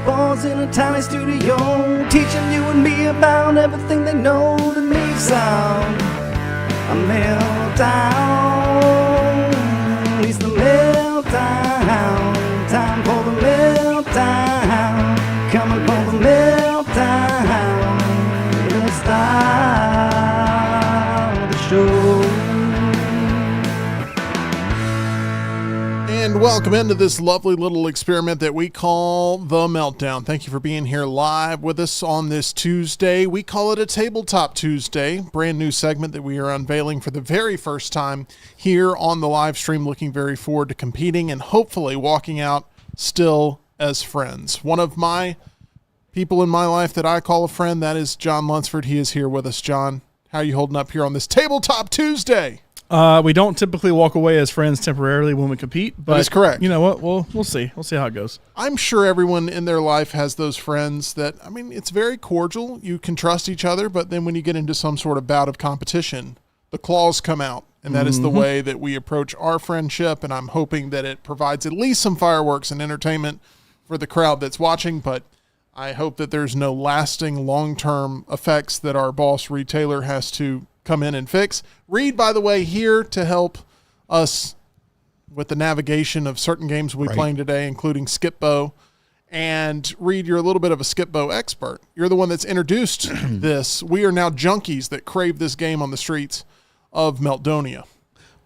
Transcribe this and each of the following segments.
boys in a tiny studio, teaching you and me about everything they know to make sound a meltdown. It's the meltdown, time for the meltdown, coming for the meltdown. Let's start the show. And welcome into this lovely little experiment that we call the Meltdown. Thank you for being here live with us on this Tuesday. We call it a Tabletop Tuesday, brand new segment that we are unveiling for the very first time here on the live stream. Looking very forward to competing and hopefully walking out still as friends. One of my people in my life that I call a friend, that is John Lunsford. He is here with us. John, how are you holding up here on this Tabletop Tuesday? We don't typically walk away as friends temporarily when we compete, but that is correct. You know what? We'll see. We'll see how it goes. I'm sure everyone in their life has those friends that, I mean, it's very cordial. You can trust each other, but then when you get into some sort of bout of competition, the claws come out, and that is the way that we approach our friendship, and I'm hoping that it provides at least some fireworks and entertainment for the crowd that's watching, but I hope that there's no lasting long-term effects that our boss retailer has to come in and fix. Reed, by the way, here to help us with the navigation of certain games we'll be playing today, including Skipbo. And Reed, you're a little bit of a Skipbo expert. You're the one that's introduced this. We are now junkies that crave this game on the streets of Meltdonia.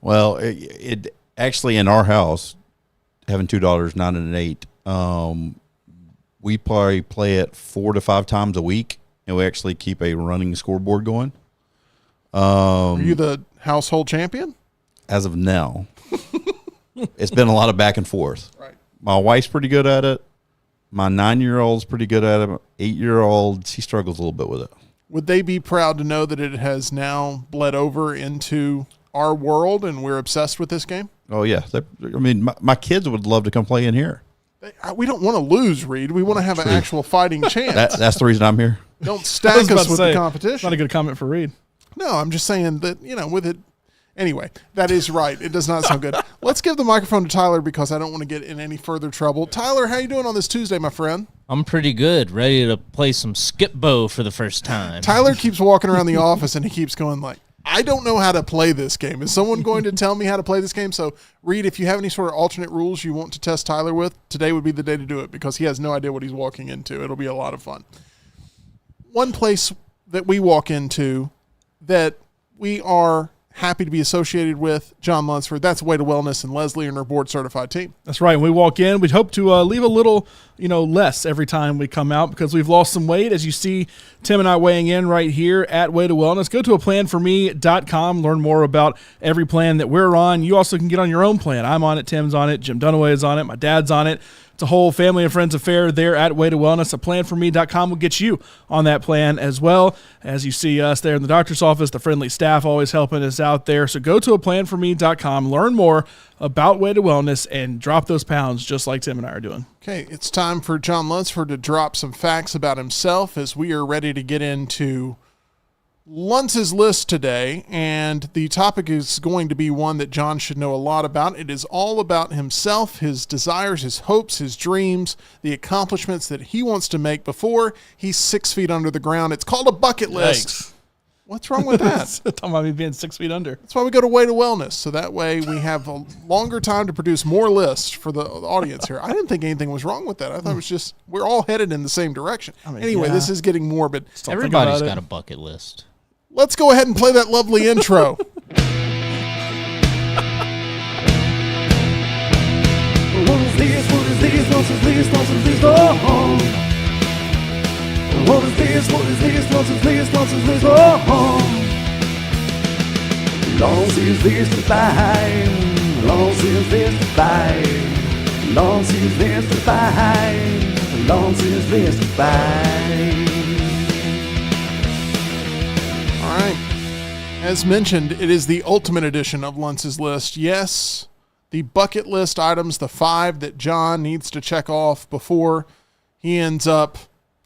Well, it actually in our house, having two daughters, 9 and 8, we probably play it 4 to 5 times a week, and we actually keep a running scoreboard going. Are you the household champion? As of now. It's been a lot of back and forth. Right. My wife's pretty good at it. My 9-year-old's pretty good at it. 8-year-old, she struggles a little bit with it. Would they be proud to know that it has now bled over into our world and we're obsessed with this game? Oh, yeah. I mean, my kids would love to come play in here. We don't want to lose, Reed. We want to have an actual fighting chance. That's the reason I'm here. Don't stack us with the competition. Not a good comment for Reed. No, I'm just saying that, you know, with it. Anyway, that is right. It does not sound good. Let's give the microphone to Tyler because I don't want to get in any further trouble. Tyler, how you doing on this Tuesday, my friend? I'm pretty good. Ready to play some Skipbo for the first time. Tyler keeps walking around the office and he keeps going like, I don't know how to play this game. Is someone going to tell me how to play this game? So, Reed, if you have any sort of alternate rules you want to test Tyler with, today would be the day to do it because he has no idea what he's walking into. It'll be a lot of fun. One place that we walk into that we are happy to be associated with, John Lunsford, that's Way to Wellness and Leslie and her board-certified team. That's right. When we walk in, we'd hope to leave a little, less every time we come out because we've lost some weight. As you see Tim and I weighing in right here at Way to Wellness. Go to aplanforme.com, learn more about every plan that we're on. You also can get on your own plan. I'm on it, Tim's on it, Jim Dunaway is on it, my dad's on it. It's a whole family and friends affair there at Way to Wellness. Aplanforme.com will get you on that plan as well. As you see us there in the doctor's office, the friendly staff always helping us out there. So go to aplanforme.com, learn more about Way to Wellness, and drop those pounds just like Tim and I are doing. Okay, it's time for John Lunsford to drop some facts about himself as we are ready to get into Lunce's list today, and the topic is going to be one that John should know a lot about. It is all about himself, his desires, his hopes, his dreams, the accomplishments that he wants to make before he's 6 feet under the ground. It's called a bucket list. Yikes. What's wrong with that? Talking about me being 6 feet under. That's why we go to Way to Wellness, so that way we have a longer time to produce more lists for the audience here. I didn't think anything was wrong with that. I thought it was just we're all headed in the same direction. Anyway, this is getting morbid. Everybody's got a bucket list. Let's go ahead and play that lovely intro. What is this? What is this? What is this? What is this? Oh. What is this? What is this? What is this? What is this? Oh. Lunce is this to buy. Lunce is this to buy. Lunce is this to buy. Lunce is this to buy. All right. As mentioned, it is the ultimate edition of Lunce's list. Yes, the bucket list items, the 5 that John needs to check off before he ends up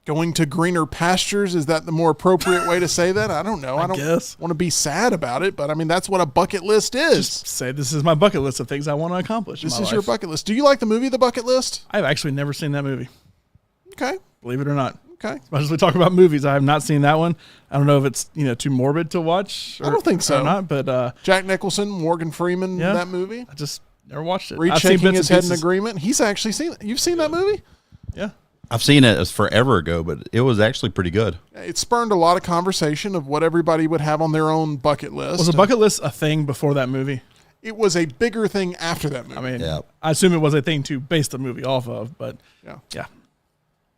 going to greener pastures. Is that the more appropriate way to say that? I don't know. I don't want to be sad about it, but I mean, that's what a bucket list is. Just say this is my bucket list of things I want to accomplish. This is your bucket list. Do you like the movie The Bucket List? I've actually never seen that movie. Okay. Believe it or not. Okay. As much as we talk about movies, I have not seen that one. I don't know if it's too morbid to watch. I don't think so. Or not, but Jack Nicholson, Morgan Freeman, Yeah. that movie. I just never watched it. Reed I've seen shaking bits his and head in pieces. agreement. He's actually seen it. You've seen that movie? Yeah. I've seen it as forever ago, but it was actually pretty good. It spurned a lot of conversation of what everybody would have on their own bucket list. Was a bucket list a thing before that movie? It was a bigger thing after that movie. I mean, Yeah. I assume it was a thing to base the movie off of, but Yeah.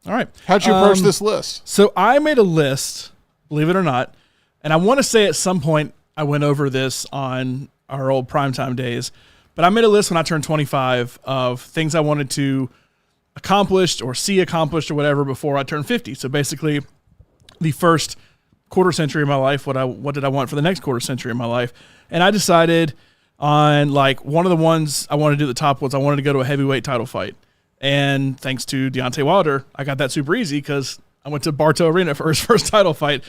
All right. How'd you approach this list? So I made a list, believe it or not, and I want to say at some point I went over this on our old primetime days, but I made a list when I turned 25 of things I wanted to accomplish or see accomplished or whatever before I turned 50. So basically the first quarter century of my life, what did I want for the next quarter century of my life? And I decided on like one of the ones I wanted to do at the top was I wanted to go to a heavyweight title fight. And thanks to Deontay Wilder, I got that super easy because I went to Bartow Arena for his first title fight.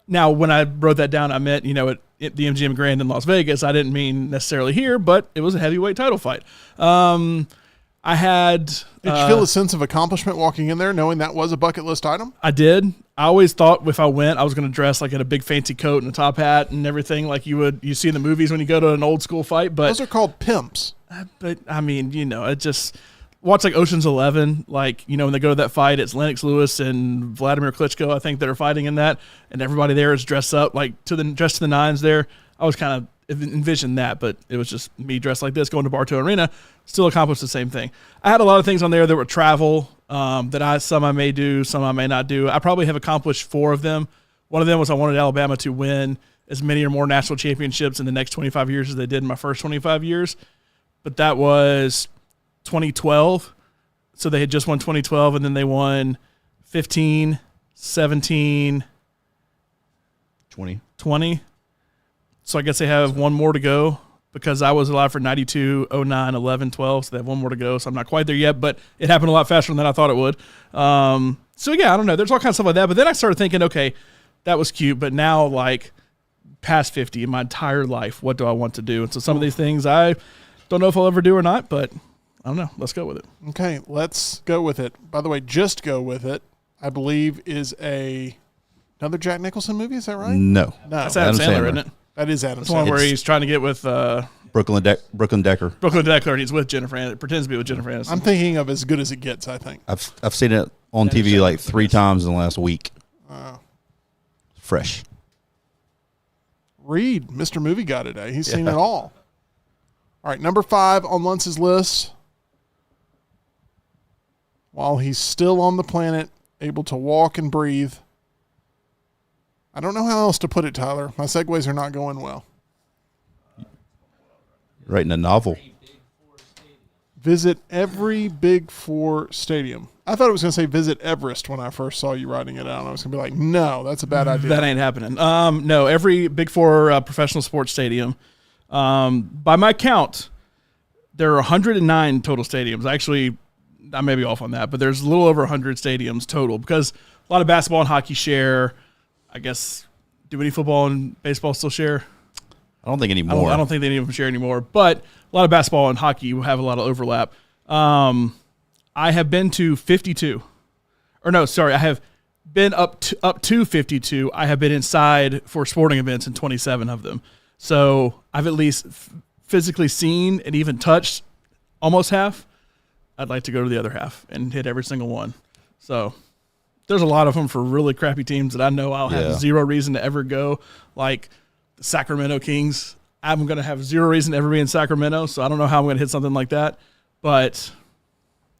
Now, when I wrote that down, I meant, at the MGM Grand in Las Vegas. I didn't mean necessarily here, but it was a heavyweight title fight. I had... Did you feel a sense of accomplishment walking in there knowing that was a bucket list item? I did. I always thought if I went, I was going to dress like in a big fancy coat and a top hat and everything like you see in the movies when you go to an old school fight. But Those are called pimps. But I mean, it just... Watch like Ocean's 11, like, when they go to that fight, it's Lennox Lewis and Vladimir Klitschko, I think, that are fighting in that, and everybody there is dressed up, like, dressed to the nines there. I was kind of envisioned that, but it was just me dressed like this, going to Bartow Arena, still accomplished the same thing. I had a lot of things on there that were travel, some I may do, some I may not do. I probably have accomplished 4 of them. One of them was I wanted Alabama to win as many or more national championships in the next 25 years as they did in my first 25 years, but that was 2012. So they had just won 2012, and then they won 15, 17, 20. So I guess they have one more to go because I was alive for 92, 09, 11, 12. So they have one more to go. So I'm not quite there yet, but it happened a lot faster than I thought it would. So yeah, I don't know. There's all kinds of stuff like that. But then I started thinking, okay, that was cute, but now like past 50 in my entire life, what do I want to do? And so some of these things I don't know if I'll ever do or not, but I don't know. Let's go with it. Okay, let's go with it. By the way, Just Go With It, I believe, is another Jack Nicholson movie. Is that right? No. That's Adam Sandler, isn't it? That is Adam It's the one Sandler. where he's trying to get with Brooklyn Decker. Brooklyn Decker, and he's with Jennifer Aniston. Pretends to be with Jennifer Aniston. I'm thinking of As Good As It Gets, I think. I've seen it on TV like 3 times in the last week. Fresh. Reed, Mr. Movie Guy today. He's seen it all. All right, number 5 on Lunce's list. While he's still on the planet, able to walk and breathe. I don't know how else to put it, Tyler. My segues are not going well. Writing a novel. Visit every Big Four stadium. I thought it was going to say visit Everest when I first saw you writing it out. I was going to be like, no, that's a bad idea. That ain't happening. No, every Big Four professional sports stadium. By my count, there are 109 total stadiums. Actually, I may be off on that, but there's a little over 100 stadiums total because a lot of basketball and hockey share. I guess, do any football and baseball still share? I don't think anymore. I don't think any of them share anymore, but a lot of basketball and hockey have a lot of overlap. I have been to 52. Or no, sorry, I have been up to 52. I have been inside for sporting events in 27 of them. So I've at least physically seen and even touched almost half. I'd like to go to the other half and hit every single one. So there's a lot of them for really crappy teams that I know I'll have zero reason to ever go, like the Sacramento Kings. I'm going to have zero reason to ever be in Sacramento, so I don't know how I'm going to hit something like that. But,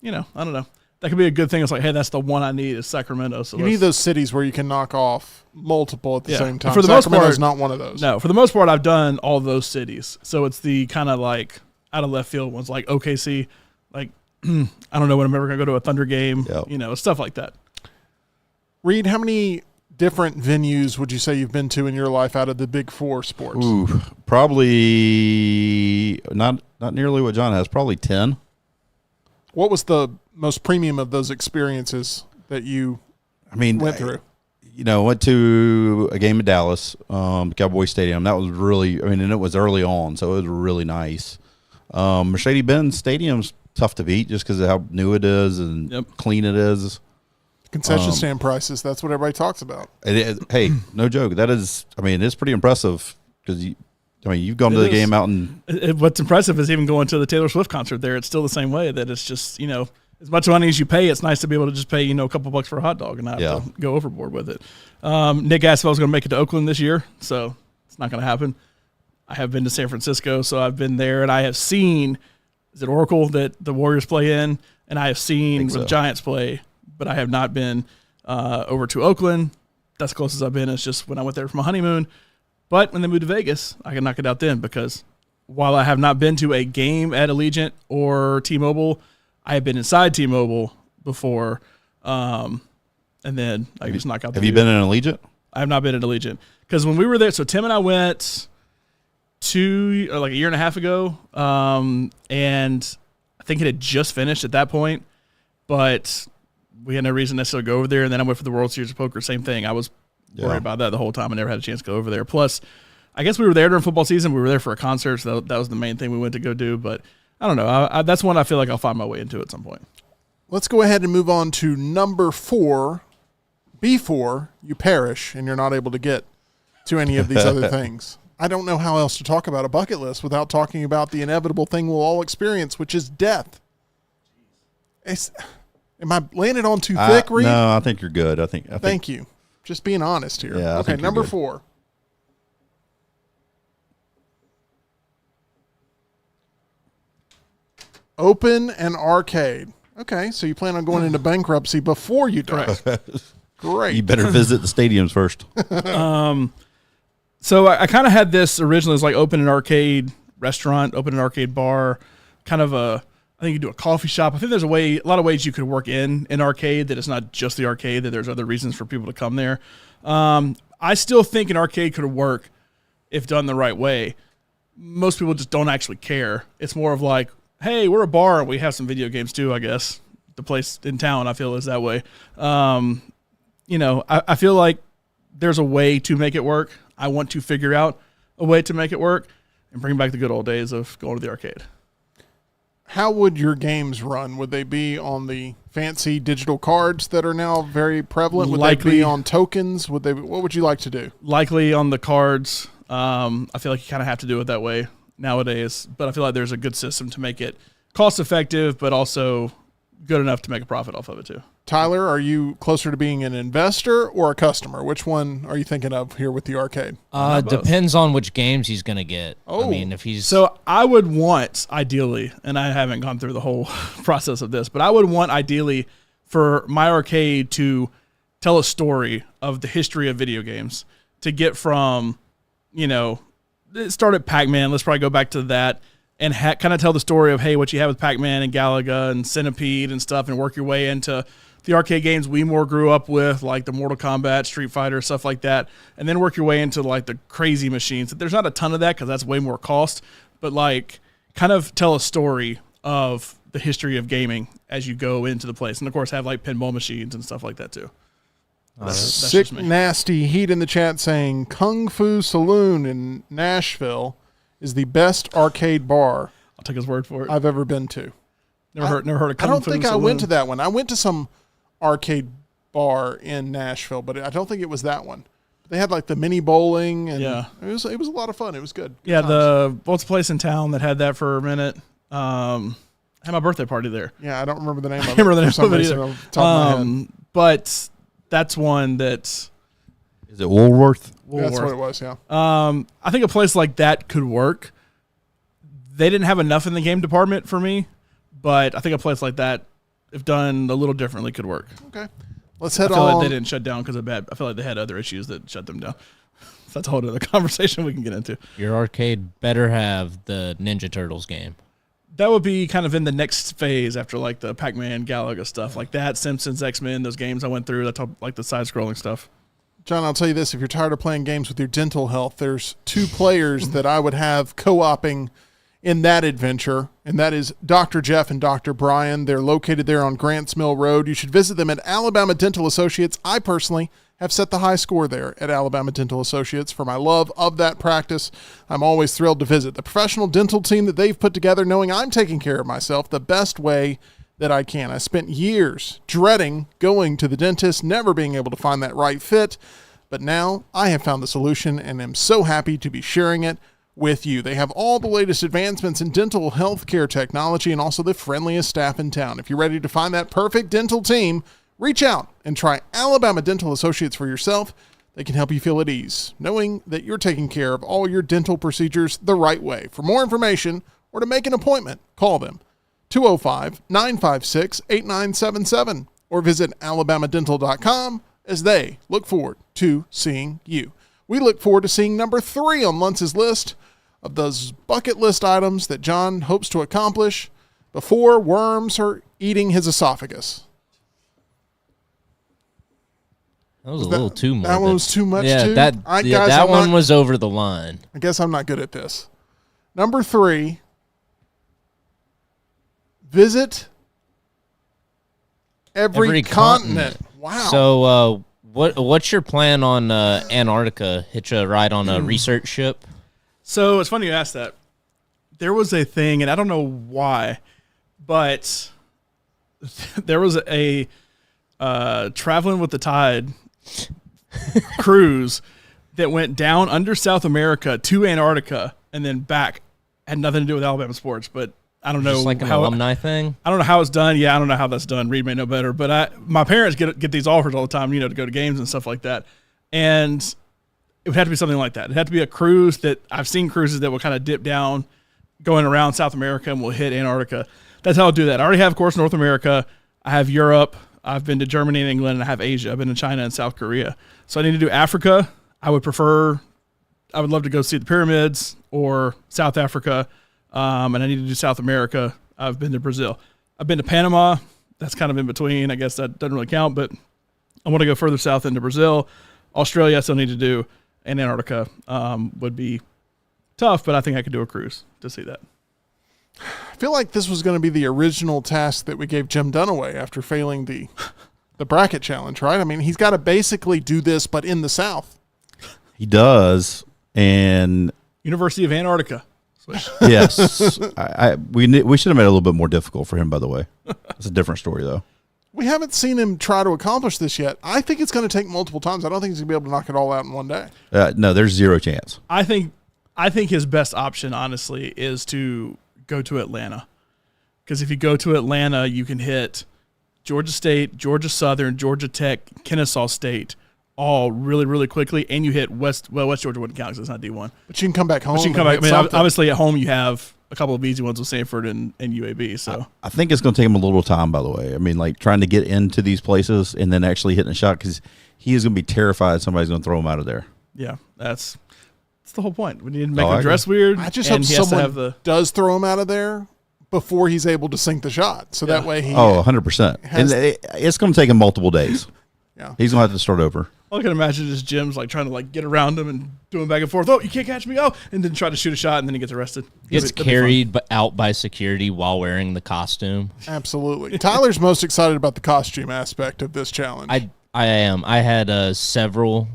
I don't know. That could be a good thing. It's like, hey, that's the one I need is Sacramento. So you need those cities where you can knock off multiple at the same time. For the most Sacramento's part, not one of those. No, for the most part, I've done all those cities. So it's the kind of like out of left field ones, like OKC. Like, I don't know when I'm ever going to go to a Thunder game, stuff like that. Reed, how many different venues would you say you've been to in your life out of the Big Four sports? Ooh, probably not nearly what John has. Probably 10. What was the most premium of those experiences that you went through? Went to a game in Dallas, Cowboy Stadium. That was really, and it was early on, so it was really nice. Mercedes-Benz Stadium's tough to beat just because of how new it is and clean it is. Concession stand prices. That's what everybody talks about. Hey, no joke. That is, I mean, it's pretty impressive because you've gone to the game out and what's impressive is even going to the Taylor Swift concert there. It's still the same way that it's just, as much money as you pay, it's nice to be able to just pay, a couple bucks for a hot dog and not have to go overboard with it. Nick asked if I was going to make it to Oakland this year, so it's not going to happen. I have been to San Francisco, so I've been there, and I have seen, is it Oracle that the Warriors play in? And I have seen the Giants play, but I have not been over to Oakland. That's the closest I've been. It's just when I went there for my honeymoon. But when they moved to Vegas, I can knock it out then because while I have not been to a game at Allegiant or T-Mobile, I have been inside T-Mobile before, and then I just knock out the Have you been in Allegiant? I have not been at Allegiant. Because when we were there, so Tim and I went a year and a half ago, and I think it had just finished at that point, but we had no reason necessarily to go over there. And then I went for the World Series of Poker, same thing. I was worried about that the whole time. I never had a chance to go over there. Plus, I guess we were there during football season. We were there for a concert, so that was the main thing we went to go do. But I don't know. That's one I feel like I'll find my way into at some point. Let's go ahead and move on to number 4. Before you perish and you're not able to get to any of these other things. I don't know how else to talk about a bucket list without talking about the inevitable thing we'll all experience, which is death. Am I laying it on too thick, Reed? No, I think you're good. I think. Thank you. Just being honest here. Yeah, okay, number 4. Open an arcade. Okay, so you plan on going into bankruptcy before you die. Great. You better visit the stadiums first. So I kind of had this originally as like open an arcade restaurant, open an arcade bar, kind of I think you do a coffee shop. I think there's a lot of ways you could work in an arcade that it's not just the arcade, that there's other reasons for people to come there. I still think an arcade could work if done the right way. Most people just don't actually care. It's more of like, hey, we're a bar and we have some video games too, I guess. The place in town, I feel, is that way. I feel like there's a way to make it work. I want to figure out a way to make it work and bring back the good old days of going to the arcade. How would your games run? Would they be on the fancy digital cards that are now very prevalent? Would they be on tokens? What would you like to do? Likely on the cards. I feel like you kind of have to do it that way nowadays, but I feel like there's a good system to make it cost effective, but also good enough to make a profit off of it too. Tyler, are you closer to being an investor or a customer? Which one are you thinking of here with the arcade? Depends on which games he's going to get. Oh. I mean, if he's... So I would want, ideally, and I haven't gone through the whole process of this, but I would want, ideally, for my arcade to tell a story of the history of video games, to get from, it started at Pac-Man, let's probably go back to that, and kind of tell the story of, hey, what you have with Pac-Man and Galaga and Centipede and stuff, and work your way into the arcade games we more grew up with, like the Mortal Kombat, Street Fighter, stuff like that, and then work your way into like the crazy machines. There's not a ton of that because that's way more cost, but like kind of tell a story of the history of gaming as you go into the place, and of course have like pinball machines and stuff like that too. That's Sick Nasty Heat in the chat saying Kung Fu Saloon in Nashville is the best arcade bar I'll take his word for it. I've ever been to. Never heard of Kung Fu Saloon. I don't think I went to that one. I went to some arcade bar in Nashville, but I don't think it was that one. They had like the mini bowling, and it was a lot of fun. It was good. What's the place in town that had that for a minute? I had my birthday party there. Yeah, I don't remember the name of it. I remember the name of it either. Off the top of my head. But that's one that... Is it Woolworth? That's what it was, yeah. I think a place like that could work. They didn't have enough in the game department for me, but I think a place like that, if done a little differently, could work. Okay. Let's head on. I feel like they didn't shut down because of bad. I feel like they had other issues that shut them down. So that's a whole other conversation we can get into. Your arcade better have the Ninja Turtles game. That would be kind of in the next phase after like the Pac-Man, Galaga stuff like that, Simpsons, X-Men, those games I went through, like the side-scrolling stuff. John, I'll tell you this. If you're tired of playing games with your dental health, there's 2 players that I would have co-oping in that adventure, and that is Dr. Jeff and Dr. Brian. They're located there on Grants Mill Road. You should visit them at Alabama Dental Associates. I personally have set the high score there at Alabama Dental Associates for my love of that practice. I'm always thrilled to visit the professional dental team that they've put together, knowing I'm taking care of myself the best way that I can. I spent years dreading going to the dentist, never being able to find that right fit, but now I have found the solution and am so happy to be sharing it with you. They have all the latest advancements in dental healthcare technology and also the friendliest staff in town. If you're ready to find that perfect dental team, reach out and try Alabama Dental Associates for yourself. They can help you feel at ease, knowing that you're taking care of all your dental procedures the right way. For more information or to make an appointment, call them 205-956-8977 or visit alabamadental.com as they look forward to seeing you. We look forward to seeing number 3 on Lunce's list of those bucket list items that John hopes to accomplish before worms are eating his esophagus. That was a little too much. That one was too much, yeah, too? That Guys, one was over the line. I guess I'm not good at this. Number 3, visit every continent. Wow. So what's your plan on Antarctica? Hitch a ride on a research ship? So it's funny you asked that. There was a thing, and I don't know why, but there was a Traveling with the Tide cruise that went down under South America to Antarctica and then back. Had nothing to do with Alabama sports, but I don't know Just like an alumni thing? I don't know how it's done. Yeah, I don't know how that's done. Reed may know better. But my parents get these offers all the time, to go to games and stuff like that. And it would have to be something like that. It'd have to be a cruise that I've seen cruises that will kind of dip down going around South America and will hit Antarctica. That's how I'll do that. I already have, of course, North America. I have Europe. I've been to Germany and England, and I have Asia. I've been to China and South Korea. So I need to do Africa. I would love to go see the pyramids or South Africa. And I need to do South America. I've been to Brazil. I've been to Panama. That's kind of in between. I guess that doesn't really count, but I want to go further south into Brazil. Australia I still need to do, and Antarctica would be tough, but I think I could do a cruise to see that. I feel like this was going to be the original task that we gave Jim Dunaway after failing the bracket challenge, right? I mean, he's got to basically do this, but in the South. He does, and University of Antarctica. yes, we should have made it a little bit more difficult for him. By the way, it's a different story though. We haven't seen him try to accomplish this yet. I think it's going to take multiple times. I don't think he's going to be able to knock it all out in one day. No, there's zero chance. I think his best option, honestly, is to go to Atlanta. Because if you go to Atlanta, you can hit Georgia State, Georgia Southern, Georgia Tech, Kennesaw State, all really, really quickly, and you hit West Georgia wouldn't count because it's not D1. But you can come back home. But you can come back. I mean, obviously, at home you have a couple of easy ones with Sanford and UAB. So I think it's going to take him a little time, by the way. I mean, like trying to get into these places and then actually hitting a shot because he is going to be terrified somebody's going to throw him out of there. Yeah, that's the whole point. We need to make him dress weird. I just hope someone does throw him out of there before he's able to sink the shot. So that way he 100%. And it's going to take him multiple days. Yeah. He's going to have to start over. All I can imagine is Jim's like trying to like get around him and doing back and forth. Oh, you can't catch me. Oh, and then try to shoot a shot and then he gets arrested. Gets carried out by security while wearing the costume. Absolutely. Tyler's most excited about the costume aspect of this challenge. I am. I had several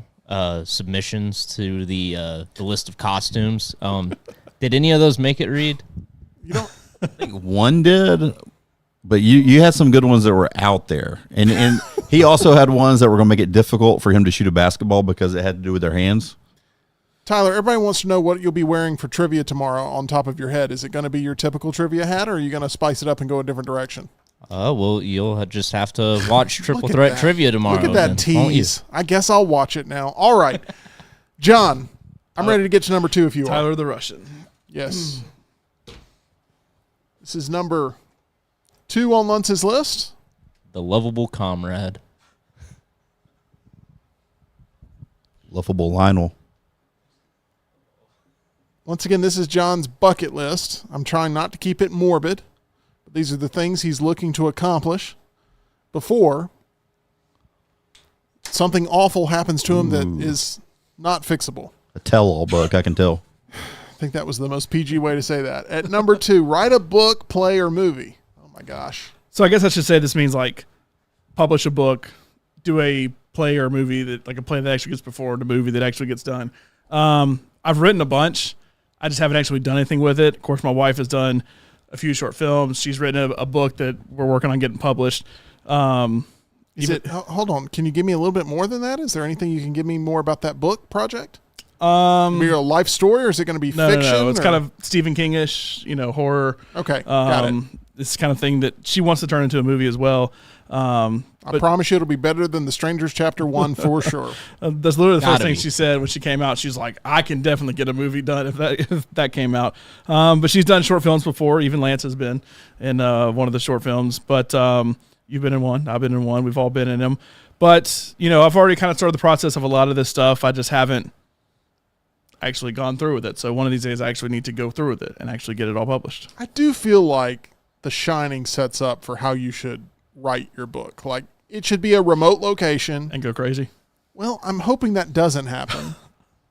submissions to the list of costumes. Did any of those make it, Reed? You don't. I think one did, but you had some good ones that were out there, and he also had ones that were going to make it difficult for him to shoot a basketball because it had to do with their hands. Tyler, everybody wants to know what you'll be wearing for trivia tomorrow on top of your head. Is it going to be your typical trivia hat, or are you going to spice it up and go a different direction? Well, you'll just have to watch Triple Threat Trivia tomorrow. Look at that tease. I guess I'll watch it now. All right. John, I'm ready to get to number 2 if you are. Tyler the Russian. Yes. This is number 2 on Lunce's list. The Lovable Comrade. Lovable Lionel. Once again, this is John's bucket list. I'm trying not to keep it morbid, but these are the things he's looking to accomplish before something awful happens to him that is not fixable. A tell-all book, I can tell. I think that was the most PG way to say that. At number 2, write a book, play, or movie. Oh, my gosh. So I guess I should say this means like publish a book, do a play or movie that like a play that actually gets performed, a movie that actually gets done. I've written a bunch. I just haven't actually done anything with it. Of course, my wife has done a few short films. She's written a book that we're working on getting published. Hold on. Can you give me a little bit more than that? Is there anything you can give me more about that book project? Be a life story, or is it going to be fiction? No. It's kind of Stephen King-ish, horror. Okay, got it. It's the kind of thing that she wants to turn into a movie as well. I promise you it'll be better than The Strangers Chapter 1 for sure. That's literally the first thing she said when she came out. She's like, I can definitely get a movie done if that came out. But she's done short films before. Even Lance has been in one of the short films. But you've been in one. I've been in one. We've all been in them. But, I've already kind of started the process of a lot of this stuff. I just haven't actually gone through with it. So one of these days I actually need to go through with it and actually get it all published. I do feel like The Shining sets up for how you should write your book. Like, it should be a remote location. And go crazy. Well, I'm hoping that doesn't happen,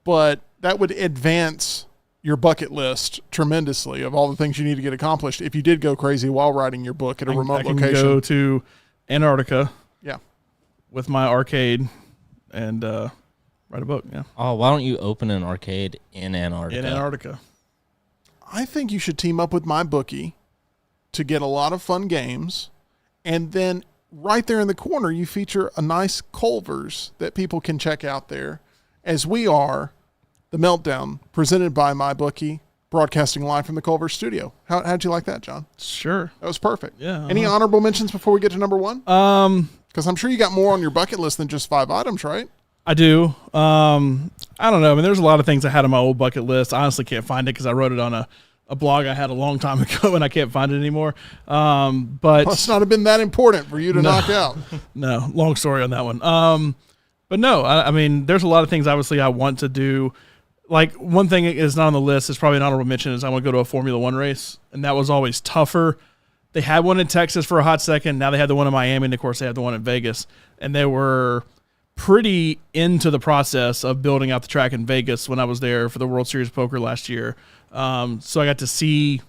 but that would advance your bucket list tremendously of all the things you need to get accomplished if you did go crazy while writing your book at a remote location. I can go to Antarctica. Yeah. With my arcade and write a book, yeah. Oh, why don't you open an arcade in Antarctica? In Antarctica. I think you should team up with MyBookie to get a lot of fun games, and then right there in the corner you feature a nice Culver's that people can check out there, as we are the Meltdown, presented by MyBookie, broadcasting live from the Culver studio. How'd you like that, John? Sure. That was perfect. Yeah. Any honorable mentions before we get to number one? Because I'm sure you got more on your bucket list than just 5 items, right? I do. I don't know. I mean, there's a lot of things I had on my old bucket list. I honestly can't find it because I wrote it on a blog I had a long time ago and I can't find it anymore. But must not have been that important for you to knock out. No, long story on that one. But no, I mean, there's a lot of things obviously I want to do. Like, one thing is not on the list, is probably an honorable mention, is I want to go to a Formula One race, and that was always tougher. They had one in Texas for a hot second. Now they had the one in Miami, and of course they had the one in Vegas, and they were pretty into the process of building out the track in Vegas when I was there for the World Series of Poker last year. So I got to see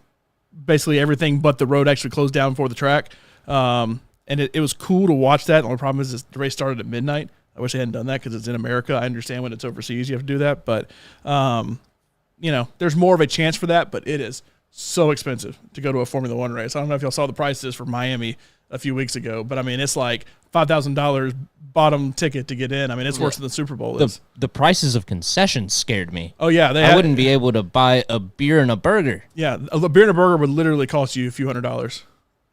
basically everything but the road actually closed down for the track. And it was cool to watch that. The only problem is the race started at midnight. I wish they hadn't done that because it's in America. I understand when it's overseas you have to do that. But, there's more of a chance for that, but it is so expensive to go to a Formula One race. I don't know if y'all saw the prices for Miami a few weeks ago, but I mean, it's like $5,000 bottom ticket to get in. I mean, it's worse than the Super Bowl is. The prices of concessions scared me. Oh yeah, I wouldn't be able to buy a beer and a burger. Yeah, a beer and a burger would literally cost you a few $100s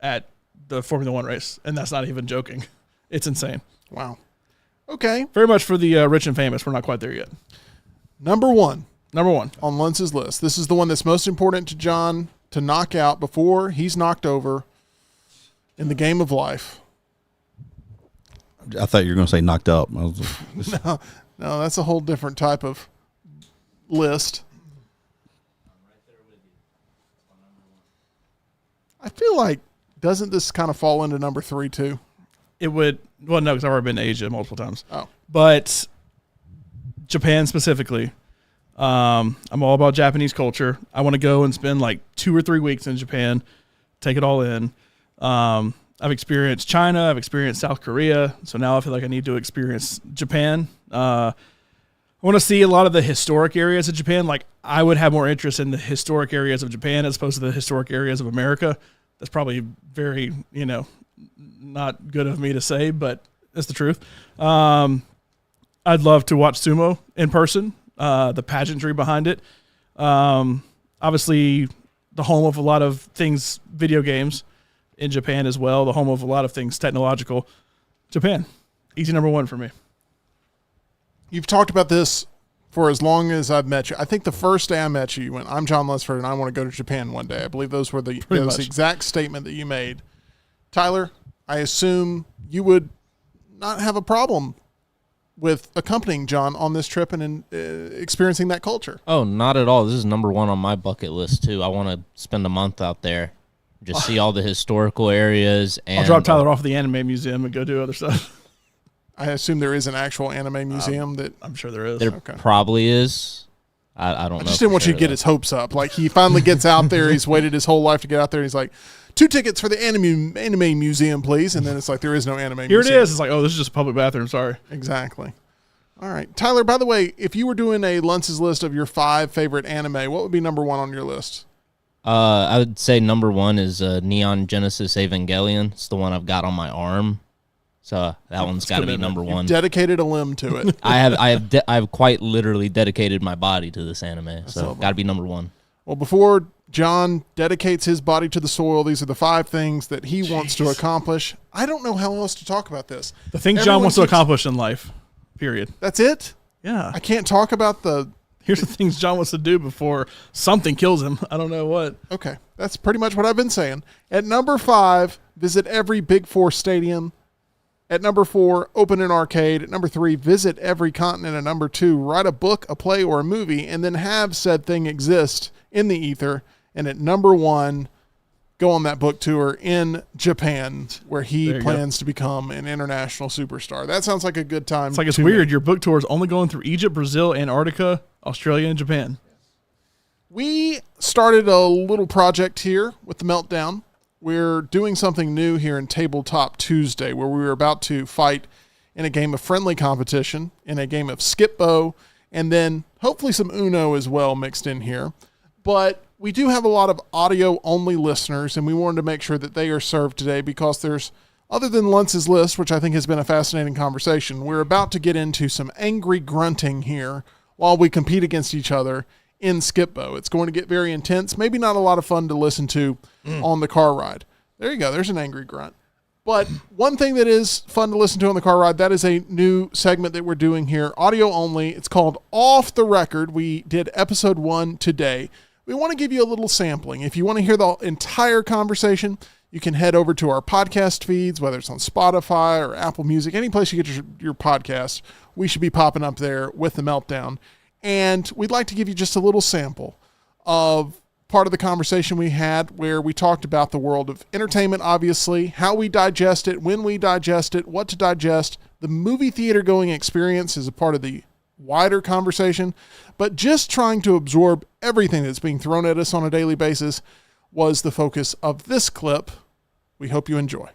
at the Formula One race, and that's not even joking. It's insane. Wow. Okay. Very much for the rich and famous. We're not quite there yet. Number one on Lunce's list. This is the one that's most important to John to knock out before he's knocked over in the game of life. I thought you were going to say knocked up. No, that's a whole different type of list. I feel like, doesn't this kind of fall into number 3 too? It would. Well, no, because I've already been to Asia multiple times. Oh. But Japan specifically, I'm all about Japanese culture. I want to go and spend like 2 or 3 weeks in Japan, take it all in. I've experienced China. I've experienced South Korea. So now I feel like I need to experience Japan. I want to see a lot of the historic areas of Japan. Like, I would have more interest in the historic areas of Japan as opposed to the historic areas of America. That's probably very, not good of me to say, but it's the truth. I'd love to watch sumo in person, the pageantry behind it. Obviously, the home of a lot of things, video games in Japan as well, the home of a lot of things technological. Japan, easy number 1 for me. You've talked about this for as long as I've met you. I think the first day I met you, you went, I'm John Lunsford and I want to go to Japan one day. I believe those were the exact statement that you made. Tyler, I assume you would not have a problem with accompanying John on this trip and experiencing that culture. Oh, not at all. This is number 1 on my bucket list, too. I want to spend a month out there, just see all the historical areas. And I'll drop Tyler off at the anime museum and go do other stuff. I assume there is an actual anime museum that... I'm sure there is. There probably is. I don't know. I just didn't want you to get his hopes up. Like, he finally gets out there. He's waited his whole life to get out there. He's like, 2 tickets for the anime museum, please. And then it's like, there is no anime Here museum. it is. It's like, oh, this is just a public bathroom. Sorry. Exactly. All right. Tyler, by the way, if you were doing a Lunce's list of your 5 favorite anime, what would be number 1 on your list? I would say number one is Neon Genesis Evangelion. It's the one I've got on my arm. So that one's got to be number one. Dedicated a limb to it. I've quite literally dedicated my body to this anime. So got to be number one. Well, before John dedicates his body to the soil, these are the 5 things that he wants to accomplish. I don't know how else to talk about this. The things John wants to accomplish in life, period. That's it? Yeah. I can't talk about Here's the things John wants to do before something kills him. I don't know what. Okay. That's pretty much what I've been saying. At number 5, visit every Big 4 stadium. At number 4, open an arcade. At number 3, visit every continent. At number 2, write a book, a play, or a movie, and then have said thing exist in the ether. And at number 1, go on that book tour in Japan, where he plans to become an international superstar. That sounds like a good time. It's like it's weird. Your book tour is only going through Egypt, Brazil, Antarctica, Australia, and Japan. We started a little project here with the Meltdown. We're doing something new here in Tabletop Tuesday, where we were about to fight in a game of friendly competition, in a game of skip bow, and then hopefully some Uno as well mixed in here. But we do have a lot of audio-only listeners, and we wanted to make sure that they are served today because there's, other than Lunce's list, which I think has been a fascinating conversation, we're about to get into some angry grunting here while we compete against each other in skip bow. It's going to get very intense, maybe not a lot of fun to listen to on the car ride. There you go. There's an angry grunt. But one thing that is fun to listen to on the car ride, that is a new segment that we're doing here, audio only. It's called Off the Record. We did episode 1 today. We want to give you a little sampling. If you want to hear the entire conversation, you can head over to our podcast feeds, whether it's on Spotify or Apple Music, any place you get your podcast. We should be popping up there with the Meltdown. And we'd like to give you just a little sample of part of the conversation we had where we talked about the world of entertainment, obviously, how we digest it, when we digest it, what to digest. The movie theater going experience is a part of the wider conversation, but just trying to absorb everything that's being thrown at us on a daily basis was the focus of this clip. We hope you enjoy.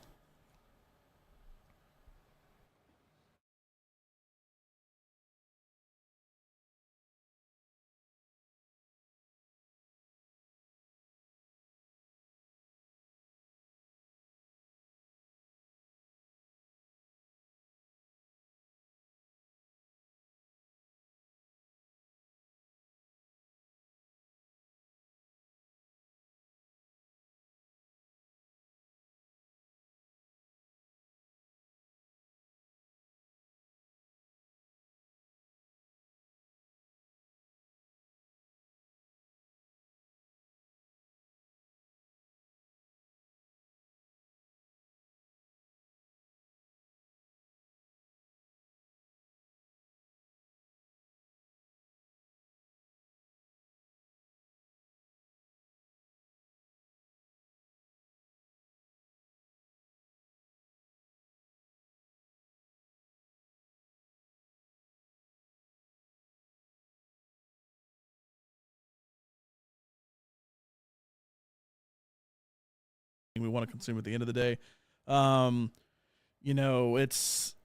We want to consume at the end of the day.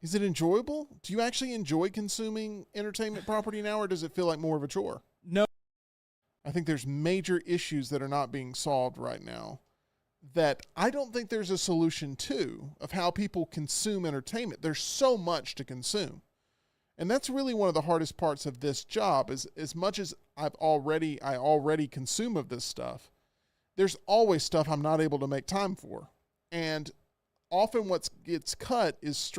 Is it enjoyable? Do you actually enjoy consuming entertainment property now, or does it feel like more of a chore? No. I think there's major issues that are not being solved right now that I don't think there's a solution to of how people consume entertainment. There's so much to consume. And that's really one of the hardest parts of this job is as much as I already consume of this stuff, there's always stuff I'm not able to make time for. And often what gets cut is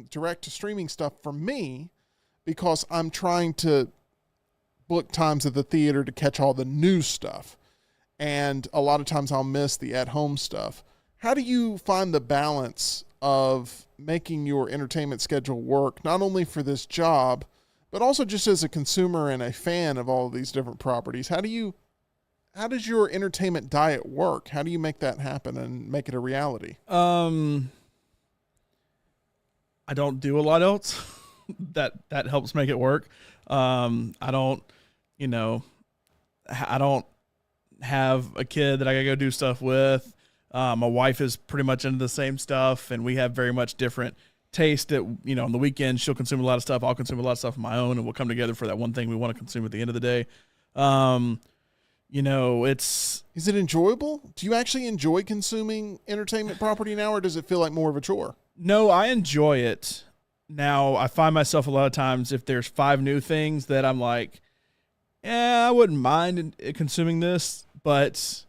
direct to streaming stuff for me because I'm trying to book times at the theater to catch all the new stuff. And a lot of times I'll miss the at-home stuff. How do you find the balance of making your entertainment schedule work, not only for this job, but also just as a consumer and a fan of all of these different properties? How does your entertainment diet work? How do you make that happen and make it a reality? I don't do a lot else that helps make it work. I don't have a kid that I gotta go do stuff with. My wife is pretty much into the same stuff, and we have very much different taste. That on the weekend she'll consume a lot of stuff, I'll consume a lot of stuff of my own, and we'll come together for that one thing we want to consume at the end of the day. It's... Is it enjoyable? Do you actually enjoy consuming entertainment property now, or does it feel like more of a chore? No, I enjoy it. Now, I find myself a lot of times, if there's 5 new things that I'm like, I wouldn't mind consuming this, but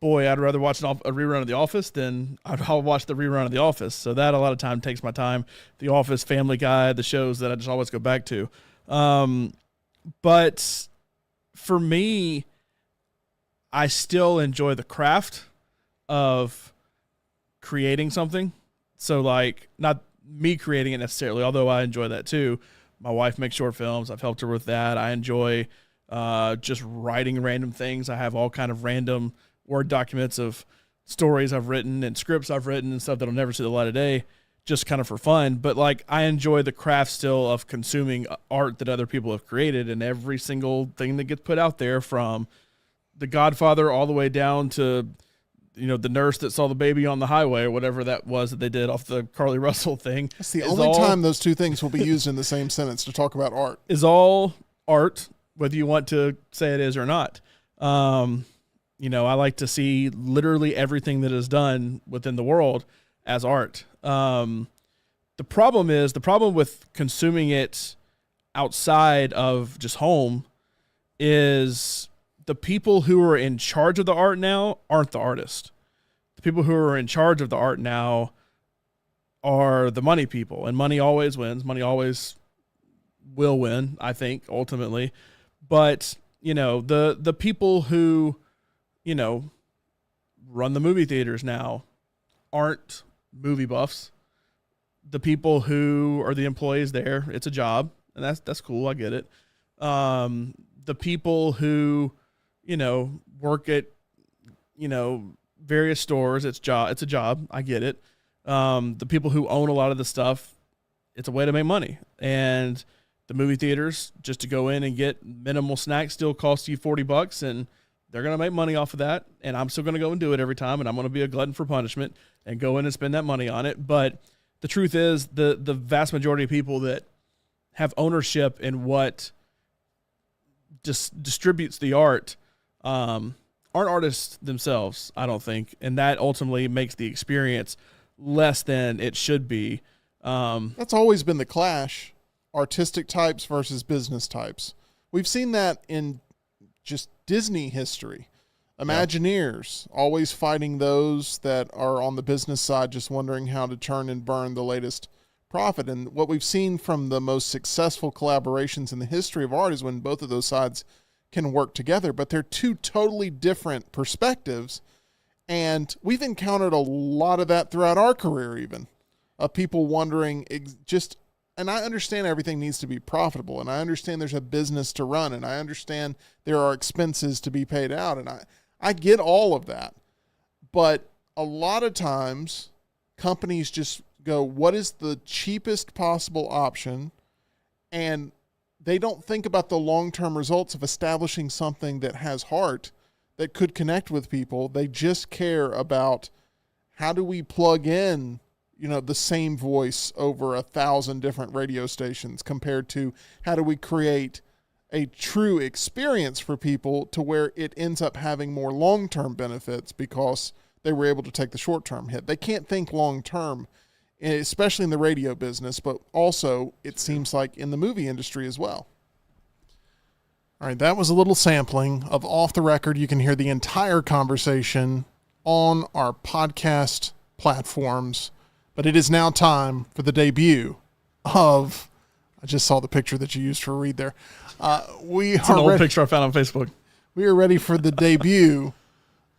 boy, I'd rather watch a rerun of The Office than I'll watch the rerun of The Office. So that a lot of time takes my time. The Office, Family Guy, the shows that I just always go back to. But for me, I still enjoy the craft of creating something. So like, not me creating it necessarily, although I enjoy that too. My wife makes short films. I've helped her with that. I enjoy just writing random things. I have all kind of random Word documents of stories I've written and scripts I've written and stuff that'll never see the light of day, just kind of for fun. But like, I enjoy the craft still of consuming art that other people have created, and every single thing that gets put out there, from The Godfather all the way down to, the nurse that saw the baby on the highway or whatever that was that they did off the Carly Russell thing. That's the only time those two things will be used in the same sentence to talk about art. Is all art, whether you want to say it is or not. I like to see literally everything that is done within the world as art. The problem with consuming it outside of just home is the people who are in charge of the art now aren't the artist. The people who are in charge of the art now are the money people, and money always wins. Money always will win, I think, ultimately. But, the people who, run the movie theaters now aren't movie buffs. The people who are the employees there, it's a job, and that's cool. I get it. The people who, work at, various stores, it's a job. I get it. The people who own a lot of the stuff, it's a way to make money. And the movie theaters, just to go in and get minimal snacks, still cost you $40, and they're going to make money off of that. And I'm still going to go and do it every time. And I'm going to be a glutton for punishment and go in and spend that money on it. But the truth is, the vast majority of people that have ownership in what just distributes the art aren't artists themselves, I don't think. And that ultimately makes the experience less than it should be. That's always been the clash, artistic types versus business types. We've seen that in just Disney history. Imagineers always fighting those that are on the business side, just wondering how to turn and burn the latest profit. And what we've seen from the most successful collaborations in the history of art is when both of those sides can work together, but they're two totally different perspectives. And we've encountered a lot of that throughout our career, even of people wondering and I understand everything needs to be profitable, and I understand there's a business to run, and I understand there are expenses to be paid out, and I get all of that. But a lot of times companies just go, what is the cheapest possible option? And they don't think about the long-term results of establishing something that has heart, that could connect with people. They just care about, how do we plug in the same voice over 1,000 different radio stations, compared to how do we create a true experience for people to where it ends up having more long-term benefits because they were able to take the short-term hit. They can't think long-term, especially in the radio business, but also it seems like in the movie industry as well. All right, that was a little sampling of Off the Record. You can hear the entire conversation on our podcast platforms. But it is now time for the debut of, I just saw the picture that you used for a read there. It's an old picture I found on Facebook. We are ready for the debut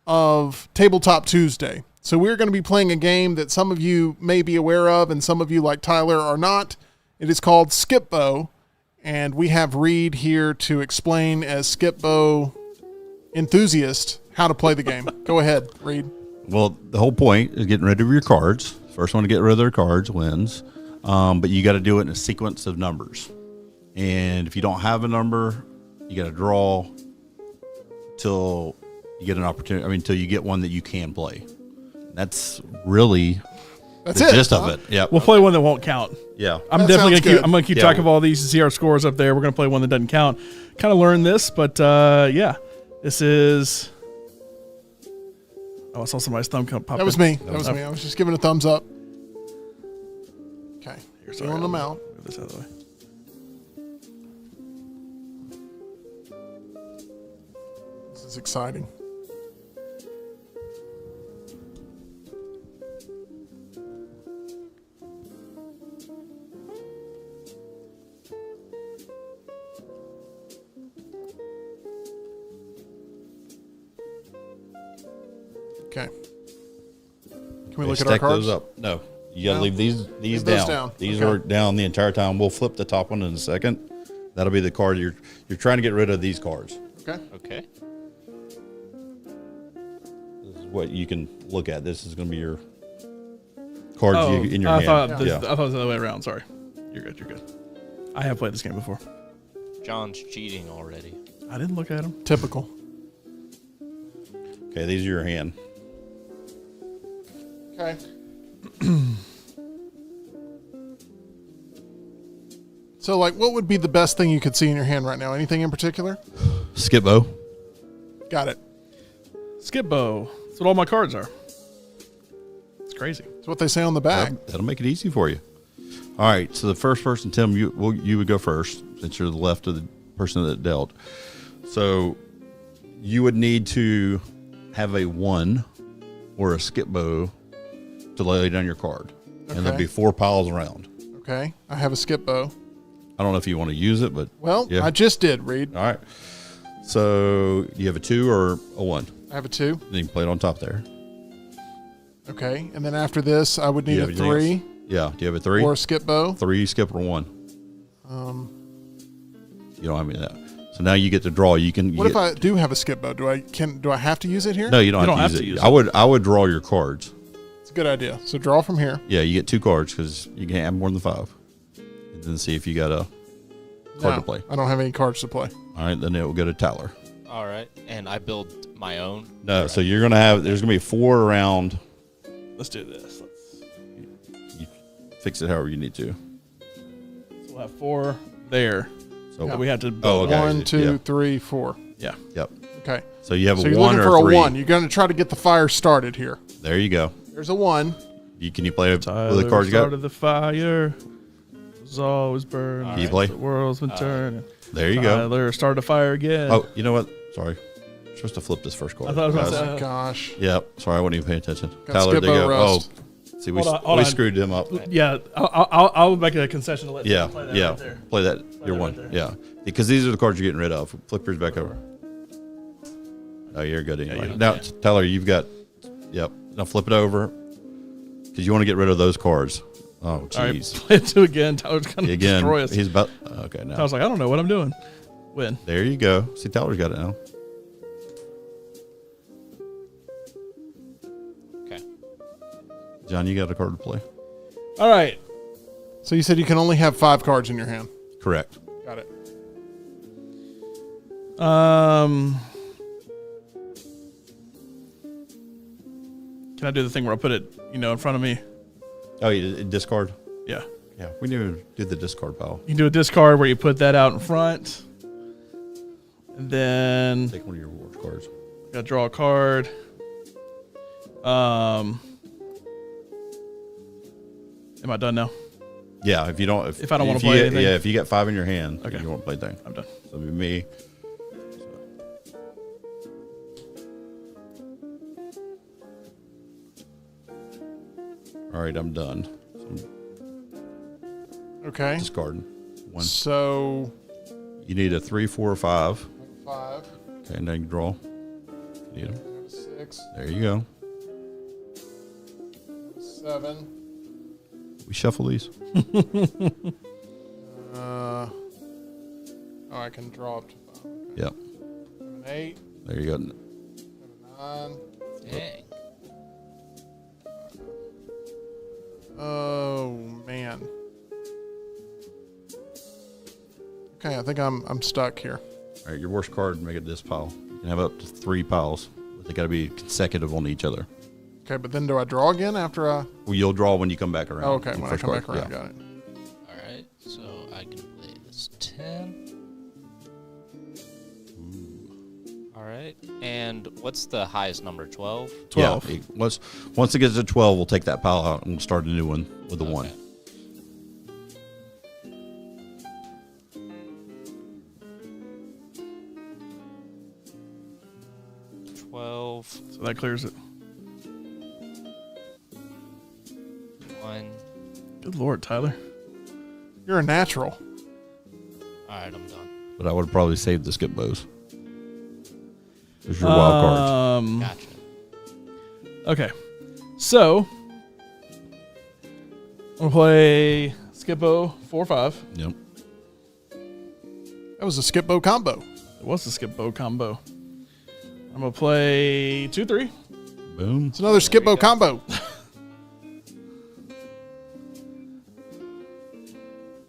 of Tabletop Tuesday. So we're going to be playing a game that some of you may be aware of and some of you, like Tyler, are not. It is called Skip-Bo, and we have Reed here to explain, as Skip-Bo enthusiast, how to play the game. Go ahead, Reed. Well, the whole point is getting rid of your cards. First one to get rid of their cards wins. But you got to do it in a sequence of numbers. And if you don't have a number, you got to draw till you get an opportunity. Until you get one that you can play. That's really the gist of it. Yeah. We'll play one that won't count. Yeah. I'm going to keep track of all these to see our scores up there. We're going to play one that doesn't count. Kind of learned this, but yeah. This is. Oh, I saw somebody's thumb pop. That was me. That was me. I was just giving a thumbs up. Okay. Here's Throwing them out. Move this out of the way. This is exciting. Okay. Can we look at our Stack cards? those up. No, you got to No? leave these Leave those down. down. These Okay. are down the entire time. We'll flip the top one in a second. That'll be the card you're trying to get rid of these cards. Okay. Okay. This is what you can look at. This is going to be your cards Oh, in your I hand. thought yeah. I thought it was the other way around. Sorry. You're good. You're good. I have played this game before. John's cheating already. I didn't look at him. Typical. Okay, these are your hand. Okay. So, like, what would be the best thing you could see in your hand right now? Anything in particular? Skipbo. Got it. Skip bow. That's what all my cards are. It's crazy. That's what they say on the back. That'll make it easy for you. All right, so the first person, Tim, you would go first since you're the left of the person that dealt. So you would need to have a 1 or a skip bow to lay down your card. And there'll Okay. be 4 piles around. Okay. I have a skip bow. I don't know if you want to use it, but Well, yeah. I just did, Reed. All right. So you have a 2 or a 1. I have a 2. Then you can play it on top there. Okay. And then after this, I would Do need you a have anything 3 else? Yeah. Do you have a 3? or a skip bow. 3 skip or 1. You don't have any of that. So now you get to draw. You can. What if I do have a skip bow? Do I have to use it here? No, you don't, have to use it. I would draw your cards. It's a good idea. So draw from here. Yeah, you get 2 cards because you can't have more than 5. And then see if you got a card No, to play. I don't have any cards to play. All right, then it will go to Tyler. All right. And I build my own. No, so you're gonna have. There's gonna be 4 around. Let's do this. You fix it however you need to. We'll have 4 there. So But we have to. Oh, okay. 1, 2, Yeah. 3, 4. Yeah. Yep. Okay. So you have So a you're 1 looking or for a 3. a 1. You're going to try to get the fire started here. There you go. There's a 1. Can you play with Tyler the cards you got? started the fire. Was always burning. Can you play? The world's been turning. There you go. Tyler started a fire again. Oh, you know what? Sorry. You're supposed to flip this first card. I thought it was Oh, about to- gosh. Yep. Sorry, I wasn't even paying attention. Got Tyler, there you Skip-O go. rust. Oh, see, we Hold on. screwed him up. Yeah, I'll make a concession to let Yeah, play that yeah. right there. Play that. Your that one. right there. Yeah. Because these are the cards you're getting rid of. Flip yours back over. Oh, you're good anyway. you Now, don't- Tyler, you've got. Yep. Now flip it over. Because you want to get rid of those cards. Oh, All right, jeez. play it 2 again. Tyler's going to Again, destroy us. he's about. Okay, I now. was like, I don't know what I'm doing. Win. There you go. See, Tyler's got it now. Okay. John, you got a card to play? All right. So you said you can only have 5 cards in your hand. Correct. Got it. Can I do the thing where I put it, in front of me? Oh, you discard? Yeah. Yeah, we need to do the discard pile. You can do a discard where you put that out in front. And then Take one of your rewards cards. gotta draw a card. Am I done now? Yeah, if you don't, If I don't wanna play anything? yeah, if you got 5 in your hand, Okay. you won't play anything. I'm done. So it'll be me. All right, I'm done. So I'm Okay. discarding one. So You need a 3, 4, or 5. 5, Okay, now you can draw. Need 'em. 6, There you go. 7. We shuffle these. I can draw up to 5. Yep. 7, 8, There you go. 7, 9. Dang. Oh man. Okay, I think I'm stuck here. All right, your worst card, make it this pile. You can have up to 3 piles, but they got to be consecutive on each other. Okay, but then do I draw again after I? Well, you'll draw when you come back around. Oh, okay, Your when I first come card, back around, yeah. got it. All right. So I can play this 10. All right. And what's the highest number? 12? 12. Yeah, once it gets to 12, we'll take that pile out and we'll start a new one with the 1. 12. So that clears it. 1. Good Lord, Tyler. You're a natural. All right, I'm done. But I would have probably saved the skip bows. There's your wild cards. Gotcha. Okay. So, I'm going to play Skippo 4-5. Yep. That was a Skippo combo. It was the Skippo combo. I'm going to play 2-3. Boom. It's another Skippo combo.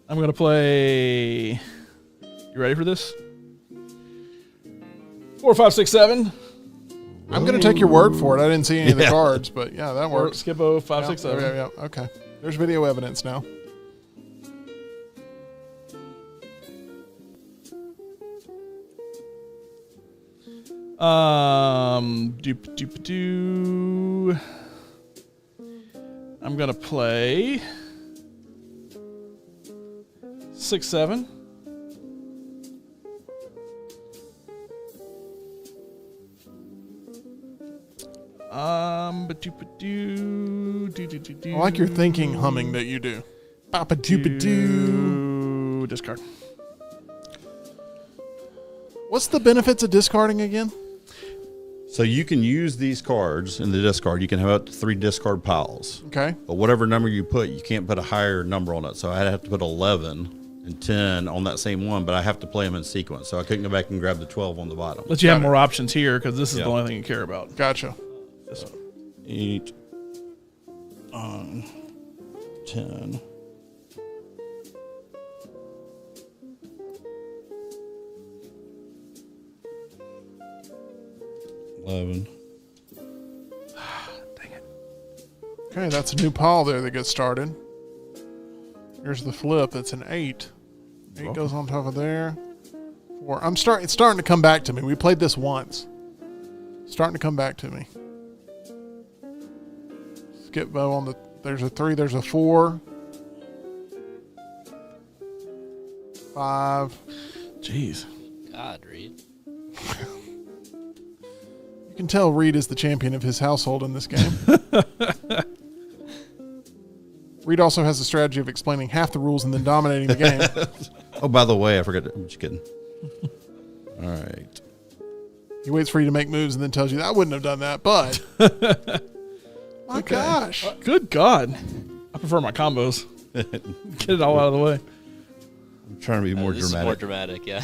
I'm going to play... You ready for this? 4, 5, 6, 7. I'm going to take your word for it. I didn't see any of the cards, but yeah, that Or works. Skippo 5, Yeah, 6, 7. Yeah. Okay. There's video evidence now. Doop. I'm gonna play 6, 7. I like your thinking humming that you do. Papa doopa doo. Discard. What's the benefits of discarding again? So you can use these cards in the discard. You can have up to 3 discard piles. Okay. But whatever number you put, you can't put a higher number on it. So I'd have to put 11 and 10 on that same one, but I have to play them in sequence. So I couldn't go back and grab the 12 on the bottom. Let you have Got it. more options here because this is Yeah. the only thing you care about. Gotcha. This one. 8, 10. $11. Dang it. Okay, that's a new pile there that gets started. Here's the flip. It's an 8. 8 goes on top of there. 4. It's starting to come back to me. We played this once. Starting to come back to me. Skip bow on the. There's a 3. There's a 4. 5. Jeez. God, Reed. You can tell Reed is the champion of his household in this game. Reed also has the strategy of explaining half the rules and then dominating the game. Oh, by the way, I forgot. I'm just kidding. All right. He waits for you to make moves and then tells you, I wouldn't have done that, but. My gosh. Good God. I prefer my combos. Get it all out of the way. I'm trying to be more This is dramatic. more dramatic, yeah.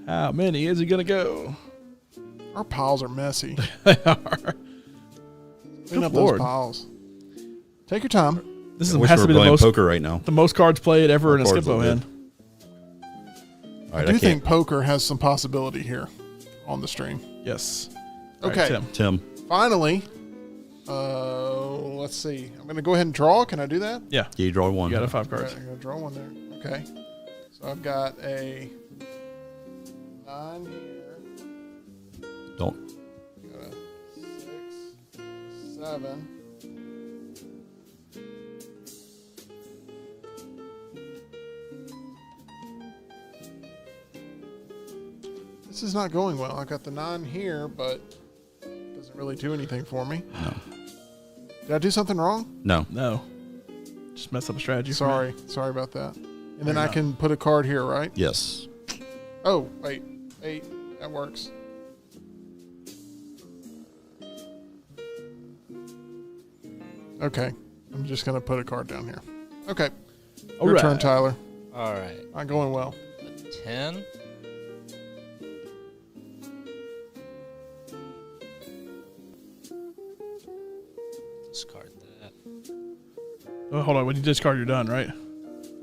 How many is he going to go? Our piles are messy. They are. Clean up Lord. those piles. Take your time. This I wish has we to were be the playing most, poker right now. the most cards played ever in a Cards Skippo look hand. good. All I right, do I think can't. poker has some possibility here on the stream. Yes. Okay. All right, Tim. Tim. Finally, let's see. I'm going to go ahead and draw. Can I do that? Yeah. Yeah, you draw one. You got a 5 All cards. right, I'm going to draw one there. Okay. So I've got a 9 here. Don't. Got a 6, 7. This is not going well. I got the 9 here, but it doesn't really do anything for me. No. Did I do something wrong? No. No. Just mess up a strategy. for me. Sorry about that. And then I can put a card here, right? Yes. Oh, wait. 8. That works. Okay. I'm just going to put a card down here. Okay. All Your right. turn, Tyler. All right. Not going well. A 10. Discard that. Oh, hold on. When you discard, you're done, right?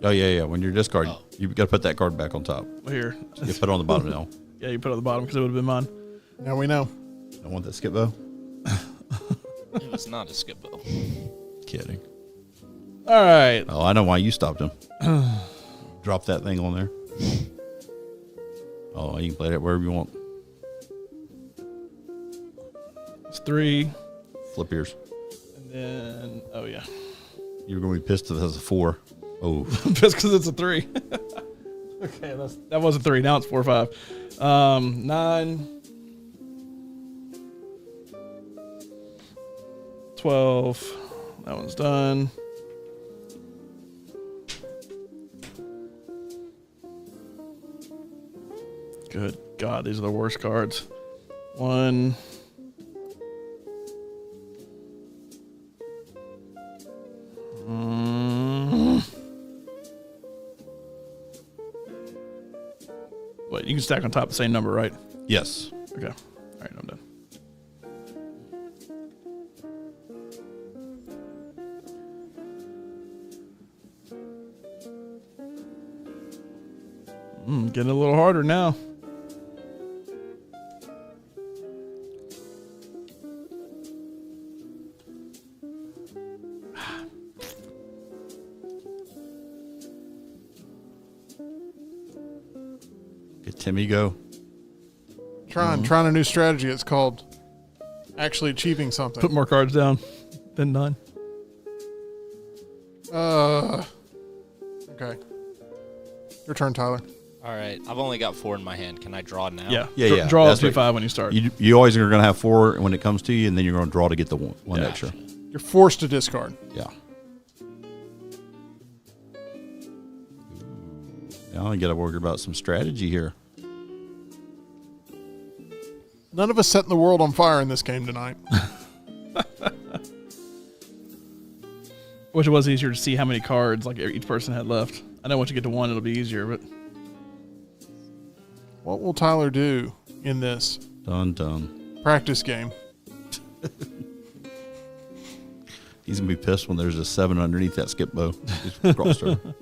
Oh, yeah. When you're discard, Oh. you got to put that card back on top. Well, here. You put it on the bottom now. Yeah, you put it on the bottom because it would have been mine. Now we know. I want that skip bow. It was not a skippo. Kidding. All right. Oh, I know why you stopped him. Drop that thing on there. Oh, you can play that wherever you want. 3. Flip yours. And then, oh, yeah. You're going to be pissed if that's a 4. Oh. Just because it's a 3. Okay, that was a 3. Now it's 4 or 5. 9. 12. That one's done. Good God, these are the worst cards. 1. Wait, you can stack on top the same number, right? Yes. Okay. All right, I'm done. Getting a little harder now. Get Timmy go. Trying a new strategy. It's called actually achieving something. Put more cards down than none. Okay. Your turn, Tyler. All right. I've only got 4 in my hand. Can I draw now? Yeah. Yeah. Draw up That's to right. 5 when you start. You always are going to have 4 when it comes to you, and then you're going to draw to get the one Yeah. extra. You're forced to discard. Yeah. Now I got to worry about some strategy here. None of us setting the world on fire in this game tonight. Wish it was easier to see how many cards like each person had left. I know once you get to 1, it'll be easier, but What will Tyler do in this Done. practice game? He's going to be pissed when there's a 7 underneath that skip bow. Just crossed over.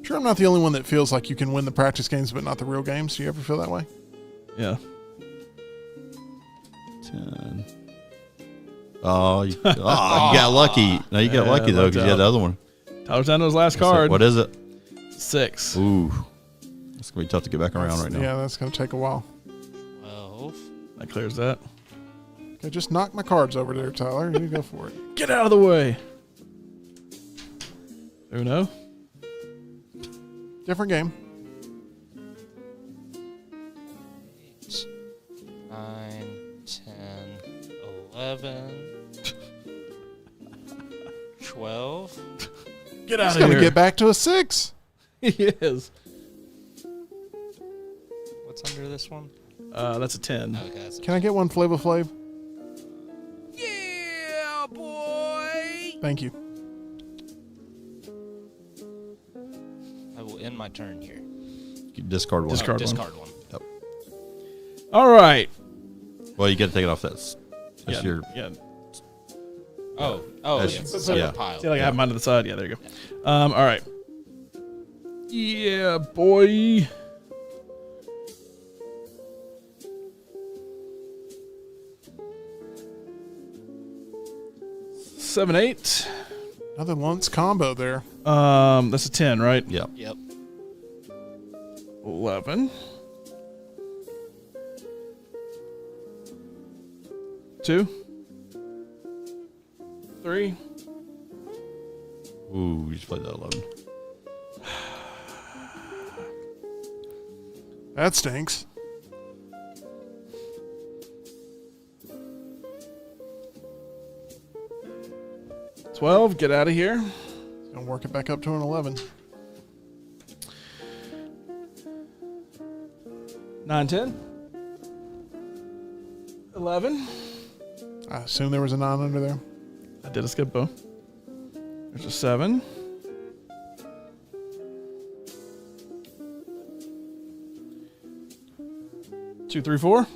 Sure, I'm not the only one that feels like you can win the practice games but not the real games. Do you ever feel that way? yeah. 10. Oh, you got lucky. No, you got lucky, though, because you had the other one. Tyler's down to his last card. What is it? 6. Ooh. It's going to be tough to get back around right now. Yeah, that's going to take a while. 12. That clears that. Okay, just knock my cards over there, Tyler. You go for it. Get out of the way. Uno. Different game. 8, 9, 10, 11, 12. Get He's out of going to here. get back to a 6. He is. What's under this one? That's a 10. Okay, that's Can I get one Flava Flav? Yeah, boy. Thank you. I will end my turn here. You discard one. Discard. one. Discard one. Yep. All right. Well, you got to take it off. That's Yeah. your. Yeah. Oh, That's- it's yeah. a separate pile. See, like I have mine to the side. Yeah, there you go. All right. Yeah, boy. Seven, 8. Another Lunce combo there. That's a 10, right? Yep. Yep. 11. 2. 3. Ooh, you just played that 11. That stinks. $12. Get out of here. Gonna work it back up to an 11. 9, 10. 11. I assume there was a 9 under there. I did a skip bow. There's a 7. 2, 3, 4.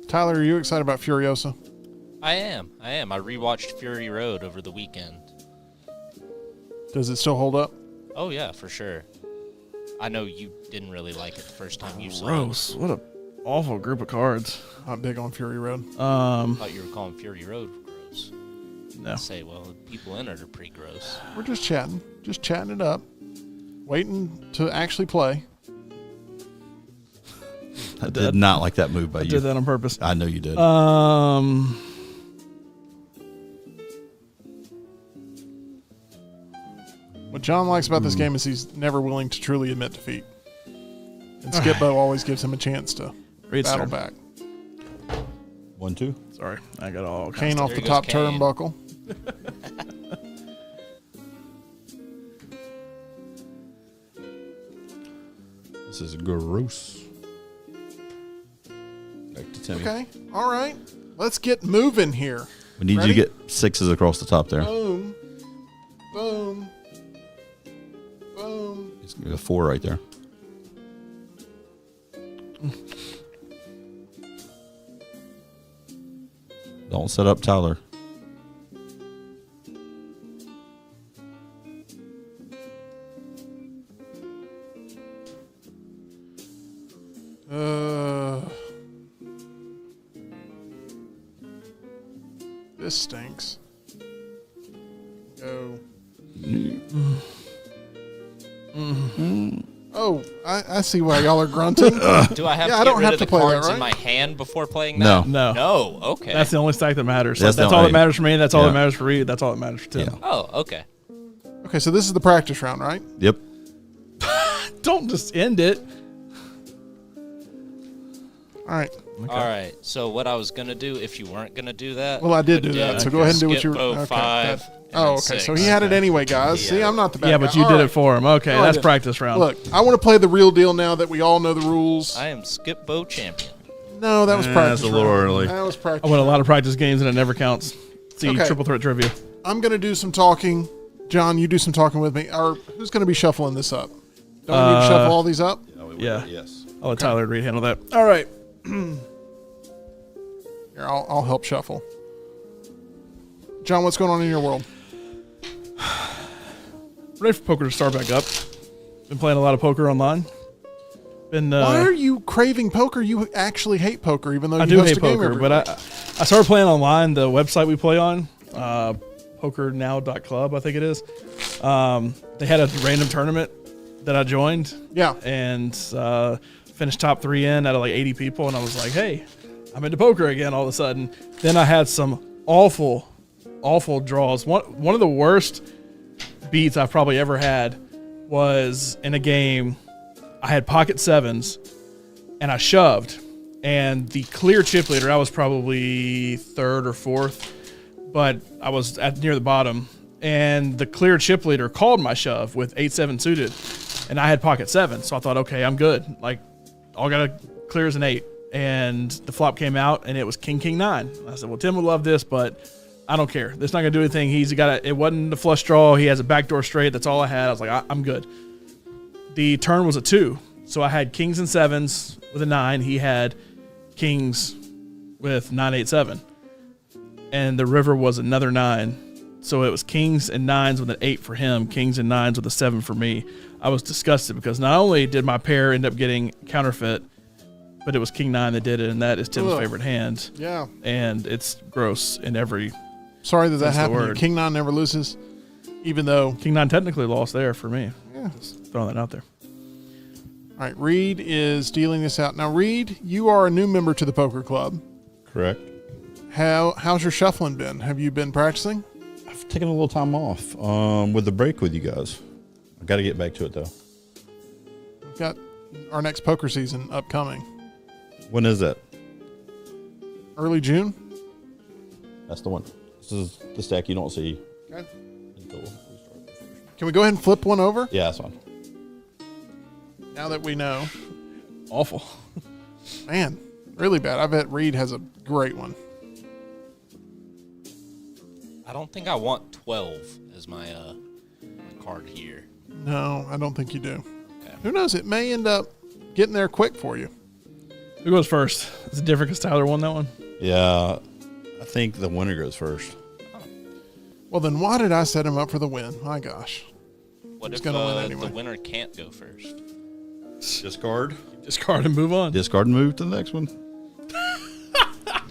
Tyler, are you excited about Furiosa? I am. I rewatched Fury Road over the weekend. Does it still hold up? Oh, yeah, for sure. I know you didn't really like it the first time you saw Gross. What a awful group of cards. Not big on Fury Road. it. I thought you were calling Fury Road gross. No. I'd say, well, the people in it are pretty gross. We're just chatting it up, waiting to actually play. I did not like that move by you. Did that on purpose. I know you did. What John likes about this game is he's never willing to truly admit defeat. And Skipbo always gives him a chance to battle back. 1-2. Sorry, I got all kinds Kane of off the goes top Kane. turnbuckle. This is gross. Back to Timmy. Okay, all right. Let's get moving here. We need Ready? you to get 6s across the top there. Boom. Boom. Boom. It's going to be a 4 right there. Don't set up Tyler. This stinks. Go. Oh, I see why y'all are grunting. Do I have Yeah, I to get don't rid have of to the play that, cards right? in my hand before playing No. that? No. No. Okay. That's the only stack that matters. That's That's the all only- that matters for me. That's all Yeah. that matters for Reed. That's all that matters for Tim. Yeah. Oh, okay. Okay, so this is the practice round, right? Yep. Don't just end it. All right. All right. So what I was gonna do, if you weren't gonna do that, Well, I did would do that, so go ahead and do what you were. Skip Okay, 5. good. and Oh, then okay. 6. So he had it anyway, guys. See, I'm not the bad Yeah, guy. but you All did right. it for him. Okay, No, I that's didn't. practice round. Look, I want to play the real deal now that we all know the rules. I am Skip Bo champion. No, that was practice. That's a little round. early. That was practice. I win a lot of practice games and it never counts. See, Okay. triple threat trivia. I'm going to do some talking. John, you do some talking with me. Or who's going to be shuffling this up? Don't we need to shuffle all these up? Yeah. Yes. I'll let Tyler and Reed handle that. All right. Here, I'll help shuffle. John, what's going on in your world? Ready for poker to start back up. Been playing a lot of poker online. Been Why are you craving poker? You actually hate poker, even though I you do host hate a game poker, every but week. I started playing online. The website we play on, pokernow.club, I think it is. They had a random tournament that I joined Yeah. and finished top 3 in out of like 80 people, and I was like, hey, I'm into poker again all of a sudden. Then I had some awful draws. One of the worst beats I've probably ever had was in a game. I had pocket 7s and I shoved, and the clear chip leader, I was probably 3rd or 4th, but I was near the bottom, and the clear chip leader called my shove with 8-7 suited, and I had pocket 7, so I thought, okay, I'm good. Like, all got to clear as an 8, and the flop came out, and it was king 9. I said, well, Tim would love this, but I don't care. That's not going to do anything. It wasn't a flush draw. He has a backdoor straight. That's all I had. I was like, I'm good. The turn was a 2. So I had kings and 7s with a 9. He had kings with 9-8-7. And the river was another 9. So it was kings and 9s with an 8 for him, kings and 9s with a 7 for me. I was disgusted because not only did my pair end up getting counterfeit, but it was king 9 that did it, and that is Tim's Ugh. favorite hand. Yeah. And it's gross in every... Sorry that That's the happened. word. King 9 never loses, even though. King 9 technically lost there for me. Yeah. Just throwing that out there. All right, Reed is dealing this out. Now, Reed, you are a new member to the poker club. Correct. How's your shuffling been? Have you been practicing? I've taken a little time off with the break with you guys. I've got to get back to it, though. We've got our next poker season upcoming. When is that? Early June? That's the one. This is the stack you don't see. Okay. Until we start. Can we go ahead and flip one over? Yeah, that's fine. Now that we know. Awful. Man, really bad. I bet Reed has a great one. I don't think I want 12 as my card here. No, I don't think you do. Okay. Who knows? It may end up getting there quick for you. Who goes first? Is it different because Tyler won that one? Yeah, I think the winner goes first. Well, then why did I set him up for the win? My gosh. What He's if gonna win anyway. the winner can't go first? Discard. Discard and move on. Discard and move to the next one.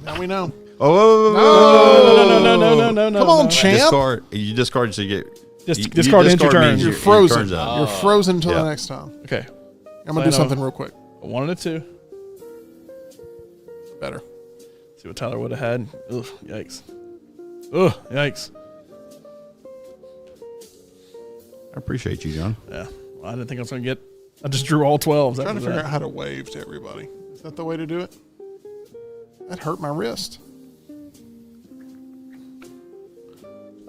Now we know. Oh, No. Come on, champ. Discard. You discard so you get. Discard into your turn. means You're your frozen. turn's out. You're frozen until Yeah. the next time. Okay. I'm going to do something real quick. A 1 and a 2. Better. See what Tyler would have had. Ugh, yikes. Ugh, yikes. I appreciate you, John. Yeah. Well, I didn't think I was going to get. I just drew all 12s. Trying to after figure that. out how to wave to everybody. Is that the way to do it? That hurt my wrist.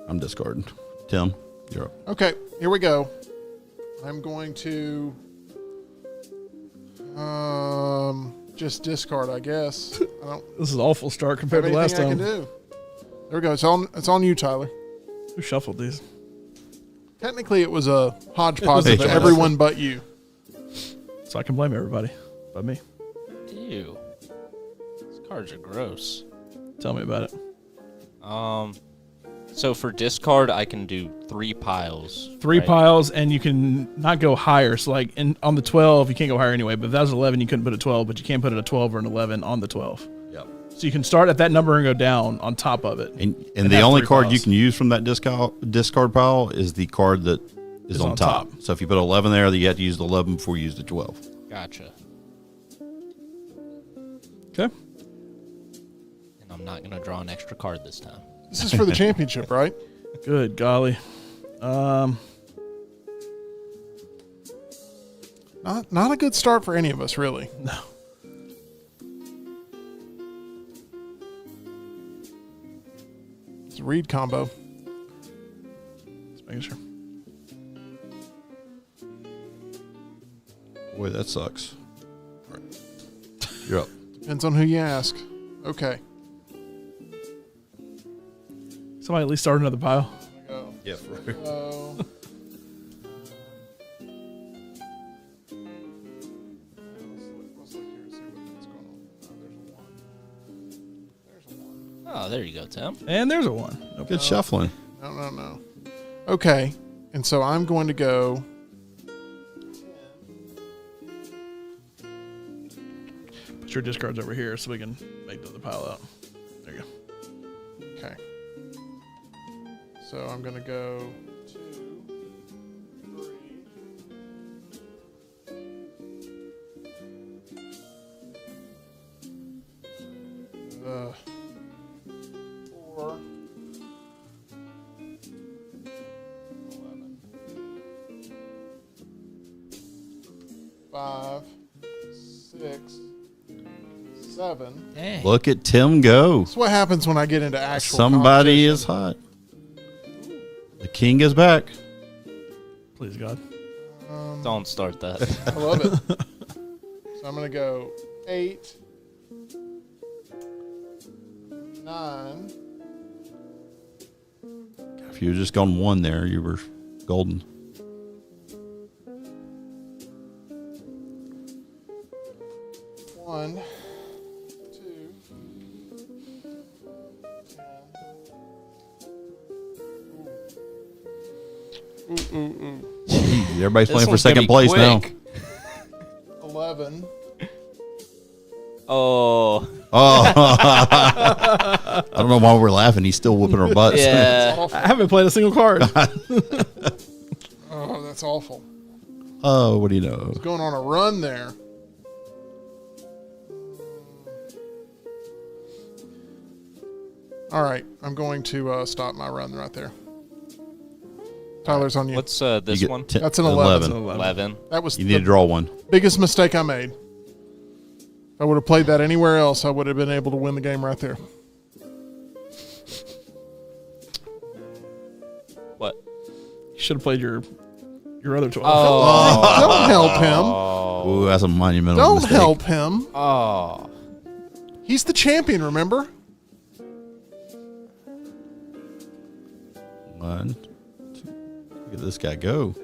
I'm discarding. Tim, you're up. Okay, here we go. I'm going to just discard, I guess. I don't This is an awful start compared have to last anything I time. can do. There we go. It's on you, Tyler. Who shuffled these? Technically, it was a hodgepodge of Hey, everyone but you. So I can blame everybody but me. Ew. These cards are gross. Tell me about it. So for discard, I can do 3 piles. Three right? piles, and you can not go higher. So, like, on the 12, you can't go higher anyway. But if that was 11, you couldn't put a 12, but you can't put a 12 or an 11 on the 12. Yep. So you can start at that number and go down on top of it. And And the have only 3 card piles. you can use from that discard pile is the card that is on top. So if you put 11 there, you have to use the 11 before you use the 12. Gotcha. Okay. And I'm not going to draw an extra card this time. This is for the championship, right? Good golly. Not a good start for any of us, really. No. It's a read combo. Just making sure. Boy, that sucks. You're up. Depends on who you ask. Okay. Somebody at least start another pile. Go. Yes, right. So, let's look here and see what's going on. There's a 1. Oh, there you go, Tim. And there's a 1. Nope. Good shuffling. No. Okay. And so I'm going to go. Put your discards over here so we can make the other pile out. There you go. Okay. So I'm going to go 2, 3. 4. 11. 5, 6, 7. Dang. Look at Tim go. That's what happens when I get into actual Somebody competition. is hot. The king is back. Please, God. Don't start that. I love it. So I'm going to go 8, 9. If you had just gone 1 there, you were golden. 1, 2, 10. Jeez, everybody's This playing for one's gonna second be place now. quick. 11. Oh, I don't know why we're laughing. He's still whooping our butts. yeah. Awful. I haven't played a single card. Oh, that's awful. Oh, what do you know? Going on a run there. All right, I'm going to stop my run right there. Tyler's on you. What's You this get one? That's an 11. 11. That was You need to the draw 1. biggest mistake I made. If I would have played that anywhere else, I would have been able to win the game right there. What? You should have played your other 12. Oh. Don't help him. Ooh, that's a monumental Don't mistake. help him. Oh. He's the champion, remember? 1, 2. Look at this guy go.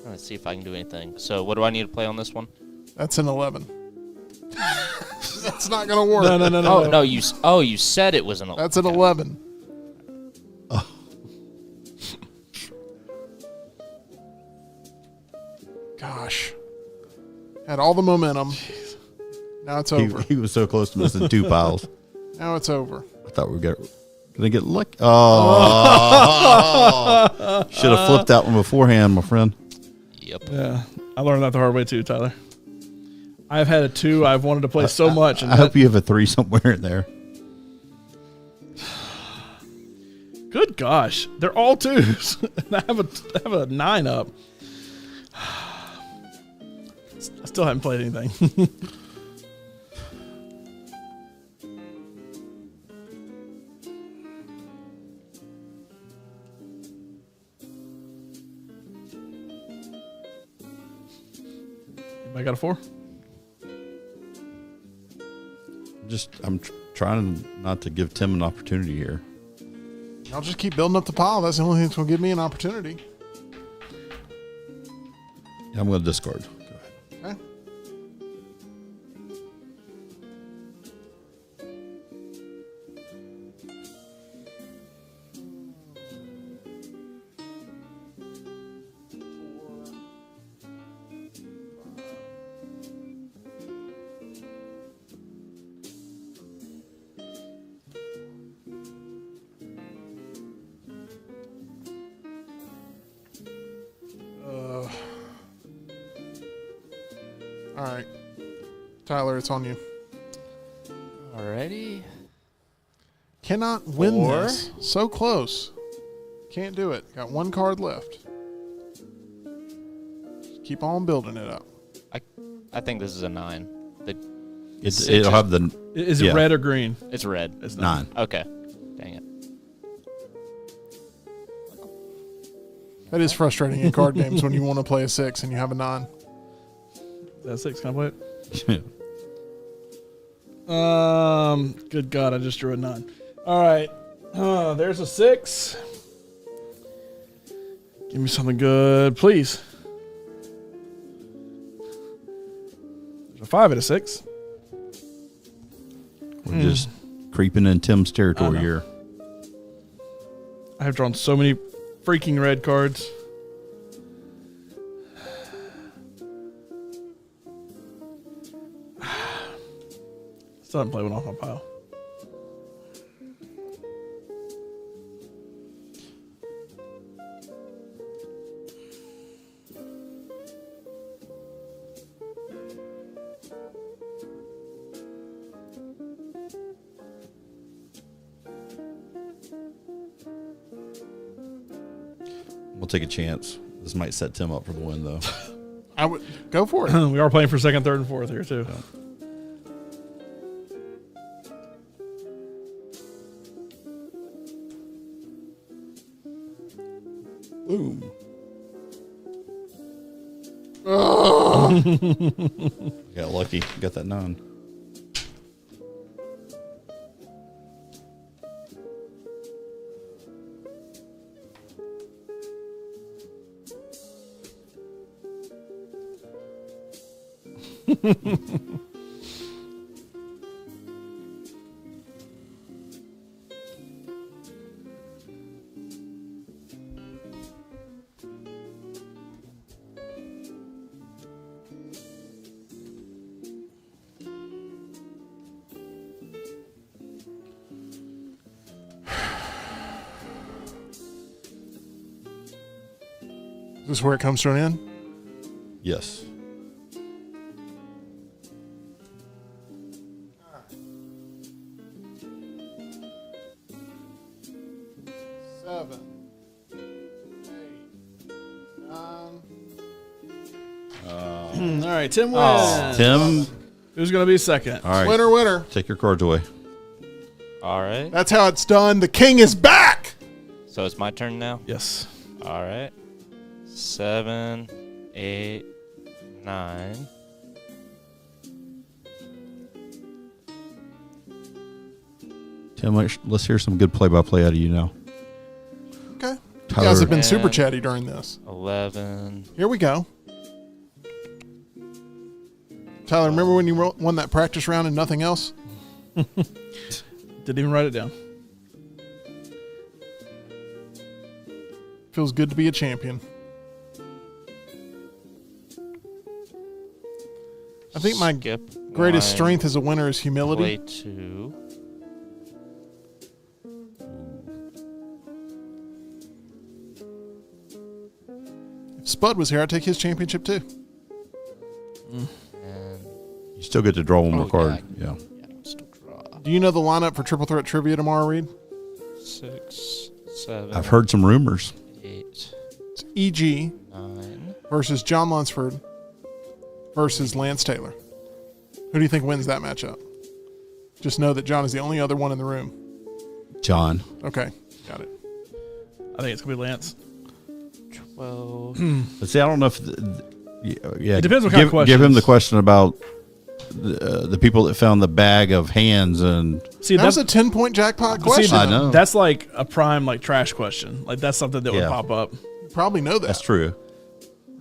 Let's see if I can do anything. So, what do I need to play on this one? That's an 11. That's not going to work. No. Oh no, you said it was an. That's an 11. Gosh. Had all the momentum. Now it's over. He was so close to missing 2 piles. Now it's over. I thought we were going to get lucky. Oh. Should have flipped that one beforehand, my friend. Yep. Yeah. I learned that the hard way too, Tyler. I've had a 2 I've wanted to play so much. And I hope you have a 3 somewhere in there. Good gosh, they're all 2s. I have a 9 up. I still haven't played anything. I got a 4. I'm trying not to give Tim an opportunity here. I'll just keep building up the pile. That's the only thing that's going to give me an opportunity. I'm going to discard. Go ahead. Okay. All right. Tyler, it's on you. Alrighty. Cannot win 4. this. So close. Can't do it. Got 1 card left. Just keep on building it up. I think this is a 9. It'll have the Is it red or green? It's red. It's 9. Okay. Dang it. That is frustrating in card games when you want to play a 6 and you have a 9. Is that 6? Can I play it? Good God, I just drew a 9. All right. There's a 6. Give me something good, please. There's a 5 and a 6. We're just creeping in Tim's territory here. I have drawn so many freaking red cards. Still haven't played one off my pile. We'll take a chance. This might set Tim up for the win, though. I would go for it. We are playing for second, third, and fourth here too. Boom. Got lucky. Got that 9. Is this where it comes to an end? Yes. All right, Tim wins. Tim. Who's going to be second? All right. Winner, winner. Take your cards away. All right. That's how it's done. The king is back. So it's my turn now? Yes. All right. 7, 8, 9. Tim, let's hear some good play-by-play out of you now. Okay. You Tyler. guys have been super And- chatty during this. 11. Here we go. Tyler, remember when you won that practice round and nothing else? Didn't even write it down. Feels good to be a champion. I think my Skip greatest 1, strength as a winner is humility. Play 2. If Spud was here, I'd take his championship too. And still get to draw one more Oh, card. Yeah. Still draw. Do you know the lineup for Triple Threat Trivia tomorrow, Reed? 6, 7, I've heard some rumors. 8, It's EG 9. versus John Lunsford versus Lance Taylor. Who do you think wins that matchup? Just know that John is the only other one in the room. John. Okay, got it. I think it's gonna be Lance. 12. But see, I don't know if. Yeah, It depends what kind of Give him questions. the question about the people that found the bag of hands and. See, That was a 10-point jackpot question. see, I know. That's like a prime like trash question. Like that's something that would Yeah. pop up. You probably know that. That's true.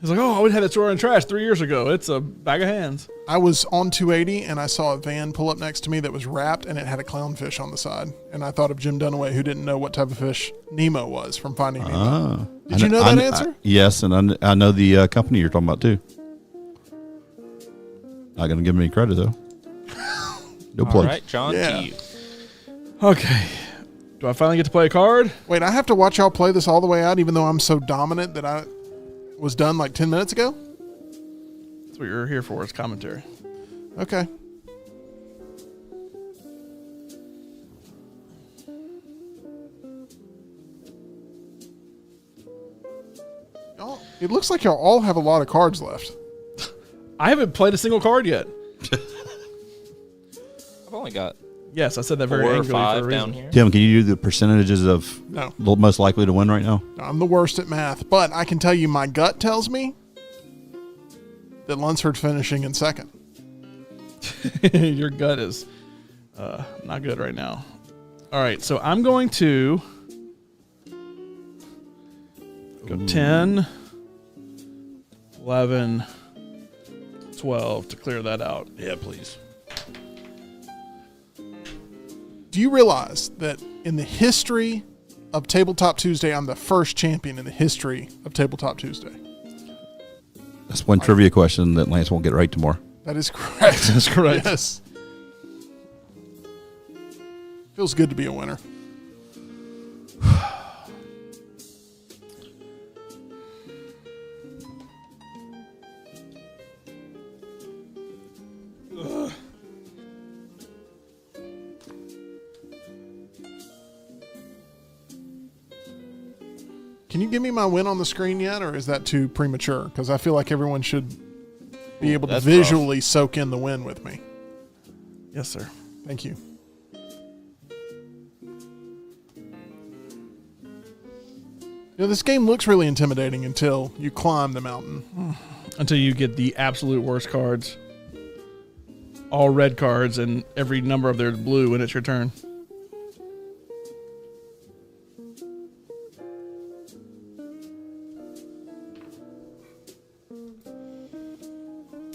He's like, oh, I would have that store in trash 3 years ago. It's a bag of hands. I was on 280 and I saw a van pull up next to me that was wrapped and it had a clownfish on the side. And I thought of Jim Dunaway, who didn't know what type of fish Nemo was from Finding Nemo. Ah. Did you know that answer? Yes, and I know the company you're talking about too. Not going to give him any credit though. No All plug. right, John, Yeah. to you. Okay. Do I finally get to play a card? Wait, I have to watch y'all play this all the way out, even though I'm so dominant that I was done like 10 minutes ago? That's what you're here for, is commentary. Okay. It looks like y'all all have a lot of cards left. I haven't played a single card yet. I've only got Yes, I said that 4 very or angrily for a 5 reason. down here. Tim, can you do the percentages of No. the most likely to win right now? I'm the worst at math, but I can tell you my gut tells me that Lunsford's finishing in second. Your gut is not good right now. All right, so I'm going to go 10, 11, 12 to clear that out. Yeah, please. Do you realize that in the history of Tabletop Tuesday, I'm the first champion in the history of Tabletop Tuesday? That's one trivia question that Lance won't get right tomorrow. That is correct. That's correct. Yes. Feels good to be a winner. Can you give me my win on the screen yet, or is that too premature? Because I feel like everyone should be able to that's visually soak in the win with me. Yes, sir. Thank you. You know, this game looks really intimidating until you climb the mountain. Until you get the absolute worst cards. All red cards, and every number of there is blue when it's your turn.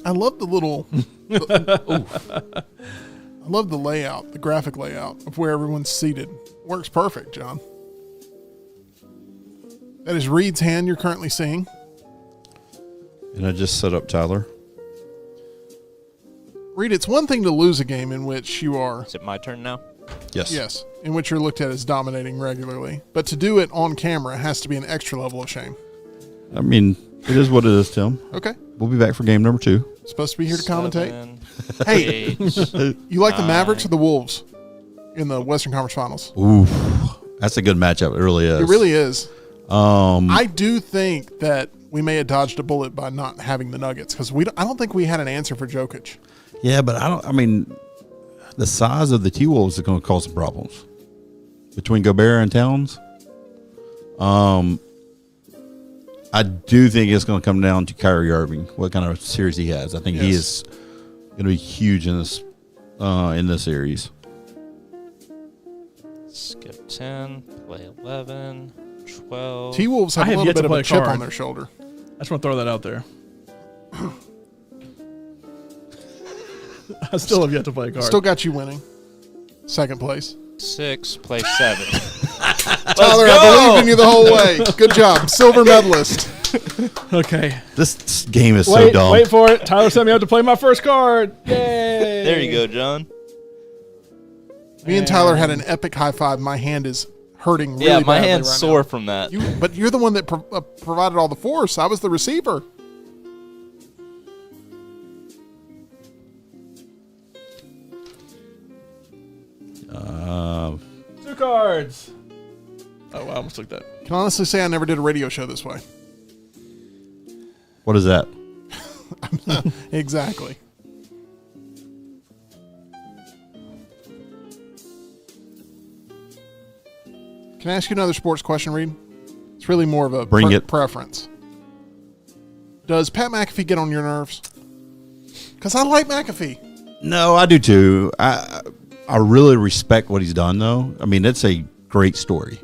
I love the little. I love the layout, the graphic layout of where everyone's seated. Works perfect, John. That is Reed's hand you're currently seeing. And I just set up Tyler. Reed, it's one thing to lose a game in which you are, Is it my turn now? Yes. yes, in which you're looked at as dominating regularly, but to do it on camera has to be an extra level of shame. I mean, it is what it is, Tim. Okay, We'll be back for game number 2. supposed to be here to commentate. 7, Hey. 8. You like the 9. Mavericks or the Wolves in the Western Conference Finals? Ooh, that's a good matchup. It really is. It really is. Um, I do think that we may have dodged a bullet by not having the Nuggets because I don't think we had an answer for Jokic. yeah, but I mean, the size of the T-Wolves is going to cause some problems between Gobert and Towns. I do think it's going to come down to Kyrie Irving, what kind of series he has. I think he Yes. is going to be huge in this series. Skip 10. Play 11. 12. T-Wolves have I a have little yet to bit of play a a chip card. on their shoulder. I just want to throw that out there. I still have yet to play a card. Still got you winning. Second place. 6. Play 7. Tyler, I believed in you the whole way. Good job. Silver medalist. Okay. This game is so Wait, dumb. wait for it. Tyler sent me out to play my first card. Yay! There you go, John. Me and Tyler had an epic high five. My hand is hurting really Yeah, my badly hand's right sore now. from that. But you're the one that provided all the force. I was the receiver. 2 cards. Oh, wow, I almost took that. Can honestly say I never did a radio show this way. What is that? Exactly. Can I ask you another sports question, Reed? It's really more of a Bring it. preference. Does Pat McAfee get on your nerves? Because I like McAfee. No, I do too. I really respect what he's done, though. I mean, it's a great story.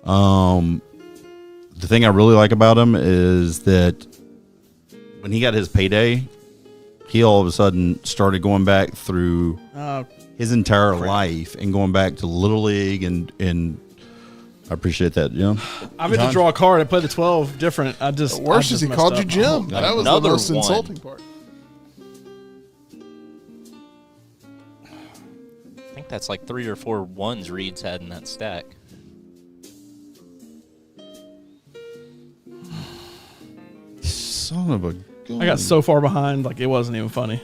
The thing I really like about him is that when he got his payday, he all of a sudden started going back through his entire life and going back to Little League and I appreciate that, Jim. I meant to draw a card. I played the 12 different. The worst is he called you Jim. That was the Another most one. insulting part. I think that's like 3 or 4 ones Reed's had in that stack. Son of a gun. I got so far behind, like it wasn't even funny.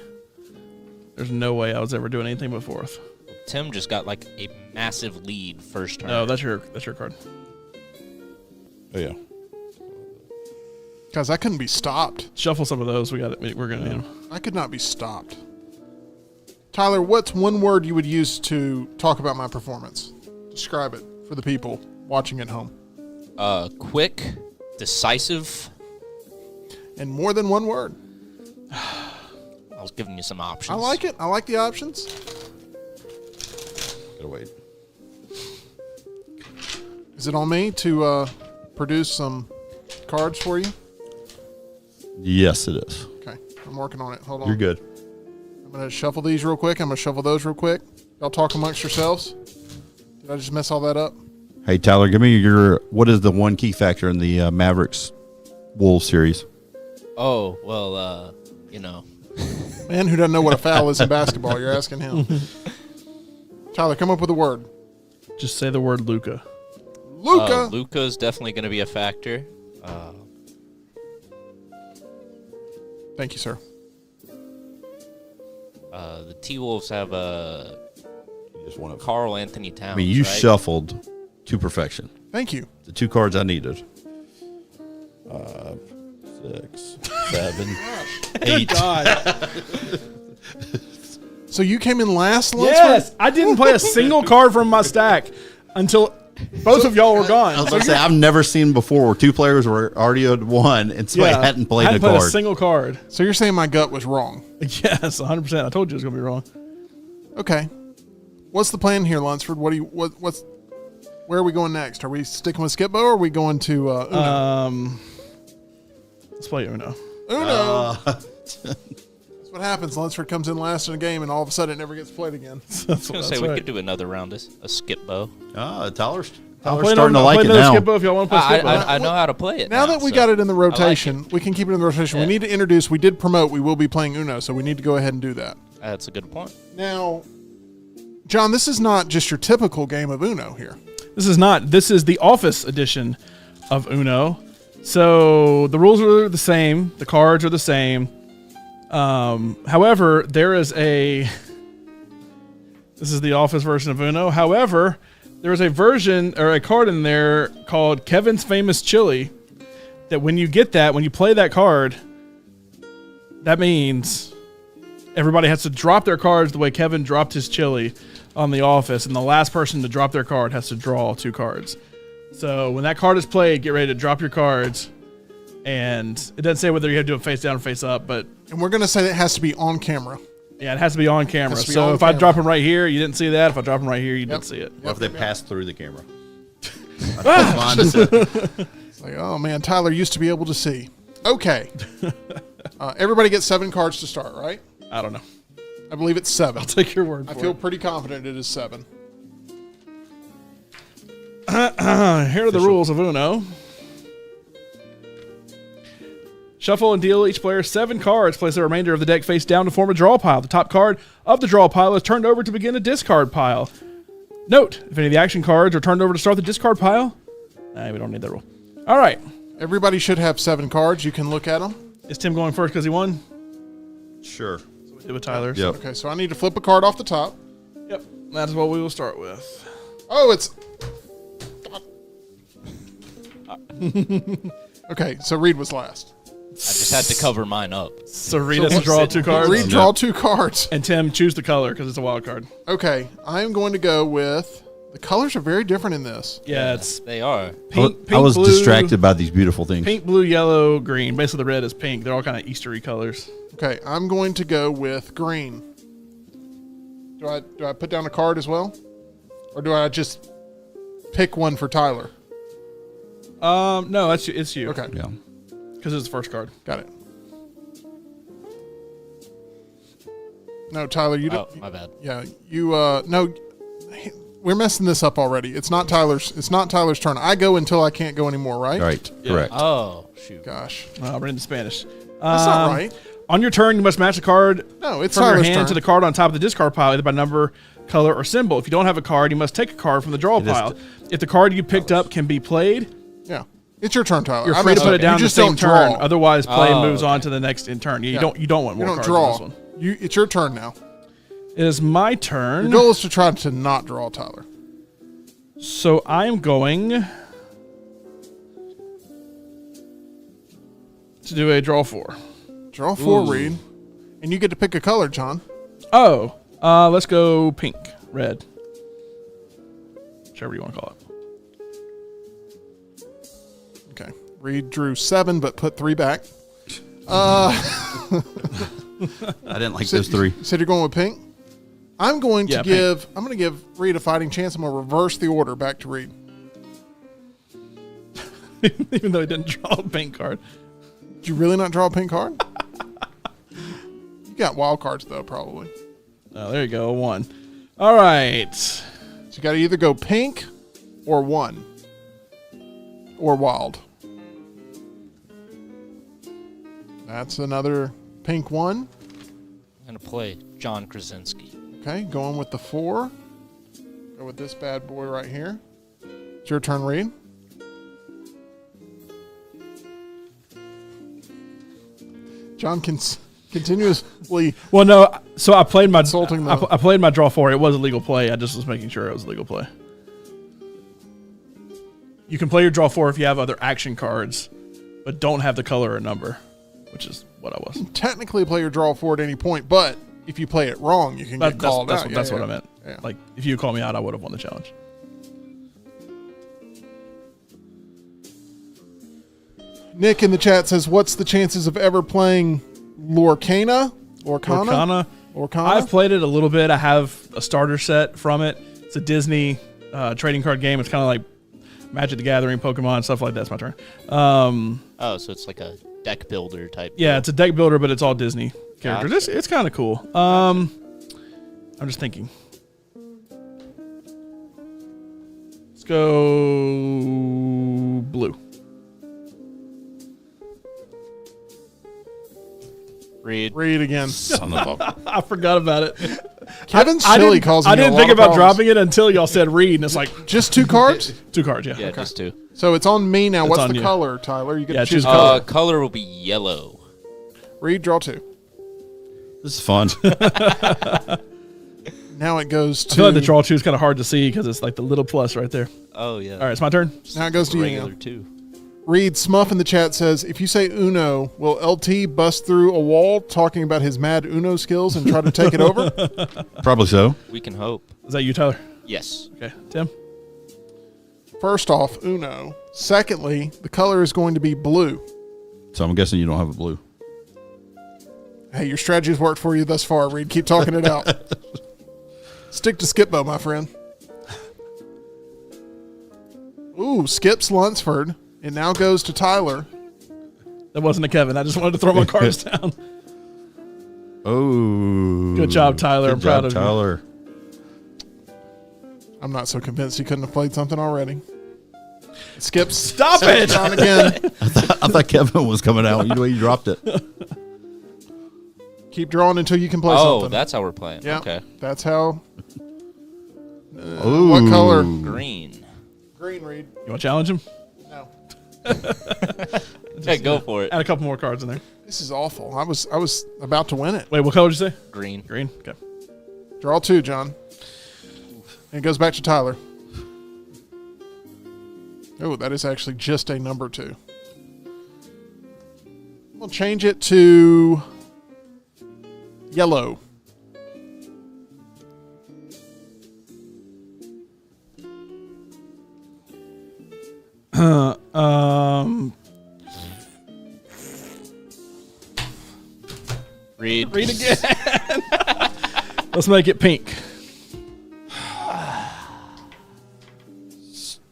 There's no way I was ever doing anything but 4th. Tim just got like a massive lead first turn. No, that's your card. Oh, yeah. Guys, I couldn't be stopped. Shuffle some of those. We're gonna. I could not be stopped. Tyler, what's one word you would use to talk about my performance? Describe it for the people watching at home. Quick, decisive. And more than one word. I was giving you some options. I like it. I like the options. Gotta wait. Is it on me to produce some cards for you? Yes, it is. Okay, I'm working on it. Hold on. You're good. I'm going to shuffle these real quick. I'm going to shuffle those real quick. Y'all talk amongst yourselves. Did I just mess all that up? Hey, Tyler, give me what is the one key factor in the Mavericks Wolves series? Oh, well, you know. Man who doesn't know what a foul is in basketball, you're asking him. Tyler, come up with a word. Just say the word Luca. Luca. Luca is definitely going to be a factor. Thank you, sir. The T-Wolves have You just want to. Carl Anthony Towns. I mean, you right? shuffled to perfection. Thank you. The 2 cards I needed. 5, 6, 7, 8. God. So you came in last, Lunce? Yes, I didn't play a single card from my stack until both of y'all were gone. I was going to say, I've never seen before where 2 players were already at 1, and so I hadn't played I a hadn't played card. a single card. So you're saying my gut was wrong? Yes, 100%. I told you it was gonna be wrong. Okay. What's the plan here, Lunsford? Where are we going next? Are we sticking with Skipbo or are we going to Uno? Let's play Uno. Uno. That's what happens. Lunsford comes in last in a game and all of a sudden it never gets played again. I was going to say we could do another round, a skip bow. Tyler's I'll starting to like it now. Skipbo if y'all want to play Skipbo. I know how to play it. Now that we got it in the rotation, it. we can keep it in the rotation. We need to introduce, we did promote, we will be playing Uno, so we need to go ahead and do that. That's a good point. Now, John, this is not just your typical game of Uno here. This is not. This is the office edition of Uno. So the rules are the same. The cards are the same. However, there is a... This is the office version of Uno. However, there is a version or a card in there called Kevin's Famous Chili that when you get that, when you play that card, that means everybody has to drop their cards the way Kevin dropped his chili on the office, and the last person to drop their card has to draw 2 cards. So when that card is played, get ready to drop your cards. And it doesn't say whether you have to do it face down or face up, but And we're going to say that it has to be on camera. yeah, it has to be on camera. Has to be So on if I camera. drop them right here, you didn't see that. If I drop them right here, you didn't see it. What if they pass through the camera? It's like, oh man, Tyler used to be able to see. Okay. Everybody gets 7 cards to start, right? I don't know. I believe it's 7. Take your word I for feel it. pretty confident it is 7. Here are the rules of Uno. Shuffle and deal each player 7 cards. Place the remainder of the deck face down to form a draw pile. The top card of the draw pile is turned over to begin a discard pile. Note, if any of the action cards are turned over to start the discard pile, we don't need that rule. All right. Everybody should have 7 cards. You can look at them. Is Tim going first because he won? Sure. We did with Tyler's. Yep. Okay, so I need to flip a card off the top. Yep. That's what we will start with. Oh, it's... Okay, so Reed was last. I just had to cover mine up. So Reed has to draw 2 cards. Reed draw 2 cards. And Tim, choose the color because it's a wild card. Okay, I'm going to go with... The colors are very different in this. Yeah, it's They are. pink, I was blue, distracted by these beautiful things. Pink, blue, yellow, green. Basically, the red is pink. They're all kind of Eastery colors. Okay, I'm going to go with green. Do I put down a card as well? Or do I just pick one for Tyler? No, it's you. Okay, Yeah. Because it's the first card. got it. No, Tyler, you Oh, don't. my bad. Yeah, you no, we're messing this up already. It's not Tyler's turn. I go until I can't go anymore, right? Right. Correct. Oh, shoot. Gosh, We're into Spanish. that's not right. On your turn, you must match a card No, it's from your Tyler's hand turn. to the card on top of the discard pile, either by number, color, or symbol. If you don't have a card, you must take a card from the draw is pile. If the card you picked up can be played, Yeah, it's your turn, Tyler. you're I free to messed put up. it down You the just same don't turn. draw. Otherwise, play Oh, moves okay. on to the next in turn. You Yeah. don't want You more don't cards draw. in this one. It's your turn now. It is my turn. Your goal is to try to not draw, Tyler. So I am going to do a draw 4. Draw 4, Reed, and you get to pick a color, John. Oh, let's go pink, red, whichever you want to call it. Okay, Reed drew 7, but put 3 back. I didn't like those 3. You said you're going with pink. I'm going to Yeah, give. I'm going to give Reed a fighting chance. I'm going to reverse the order back to Reed. Even though he didn't draw a pink card. Did you really not draw a pink card? You got wild cards though, probably. Oh, there you go, 1. All right. So you got to either go pink or 1 or wild. That's another pink 1. I'm going to play John Krasinski. Okay, going with the 4. Go with this bad boy right here. It's your turn, Reed. John can continuously. Well, no. So I played my Insulting the- I played my draw 4. It was a legal play. I just was making sure it was a legal play. You can play your draw 4 if you have other action cards, but don't have the color or number, which is what I was. Technically play your draw 4 at any point, but if you play it wrong, you can get called out. That's what I meant. Yeah. Like, if you called me out, I would have won the challenge. Nick in the chat says, "What's the chances of ever playing Lorcana? Lorcana. Lorcana? I've played it a little bit. I have a starter set from it. It's a Disney trading card game. It's kind of like Magic the Gathering, Pokemon, stuff like that. It's my turn. Oh, so it's like a deck builder type. Yeah, it's a deck builder, but it's all Disney characters. Gotcha. It's kind of cool. I'm just thinking. Let's go blue. Reed again. Son of a. I forgot about it. Kevin's I silly didn't, causing I you a didn't lot think of about problems. dropping it until y'all said read, and it's like Just 2 cards? 2 cards. Yeah. Yeah, just 2. So it's on me now. It's What's on the you. color, Tyler? You get Yeah, to choose choose color. Color will be yellow. Reed, draw 2. This is fun. Now it goes I feel like the to. draw 2 is kind of hard to see because it's like the little plus right there. Oh, yeah. All right, it's my turn. Now it goes to you. Regular, Now. too. Reed Smuff in the chat says, "If you say Uno, will LT bust through a wall talking about his mad Uno skills and try to take it over?" Probably so. We can hope. Is that you, Tyler? Yes. Okay, Tim. First off, Uno. Secondly, the color is going to be blue. So I'm guessing you don't have a blue. Hey, your strategy's worked for you thus far, Reed. Keep talking it out. Stick to Skipbo, my friend. Ooh, skips Lunsford. It now goes to Tyler. That wasn't a Kevin. I just wanted to throw my cards down. Oh. Good job, Tyler. I'm proud of you. Tyler. I'm not so convinced he couldn't have played something already. Skips. Stop it! John again. I thought Kevin was coming out. You know, you dropped it. Keep drawing until you can play Oh, something. that's how we're playing. Yeah, Okay. that's how. Ooh. What color? Green. Green, Reed. You want to challenge him? No. Hey, go for it. Add a couple more cards in there. This is awful. I was about to win it. Wait, what color did you say? Green. Green? Okay. Draw 2, John. And it goes back to Tyler. Oh, that is actually just a number 2. We'll change it to yellow. Read. Read again. Let's make it pink.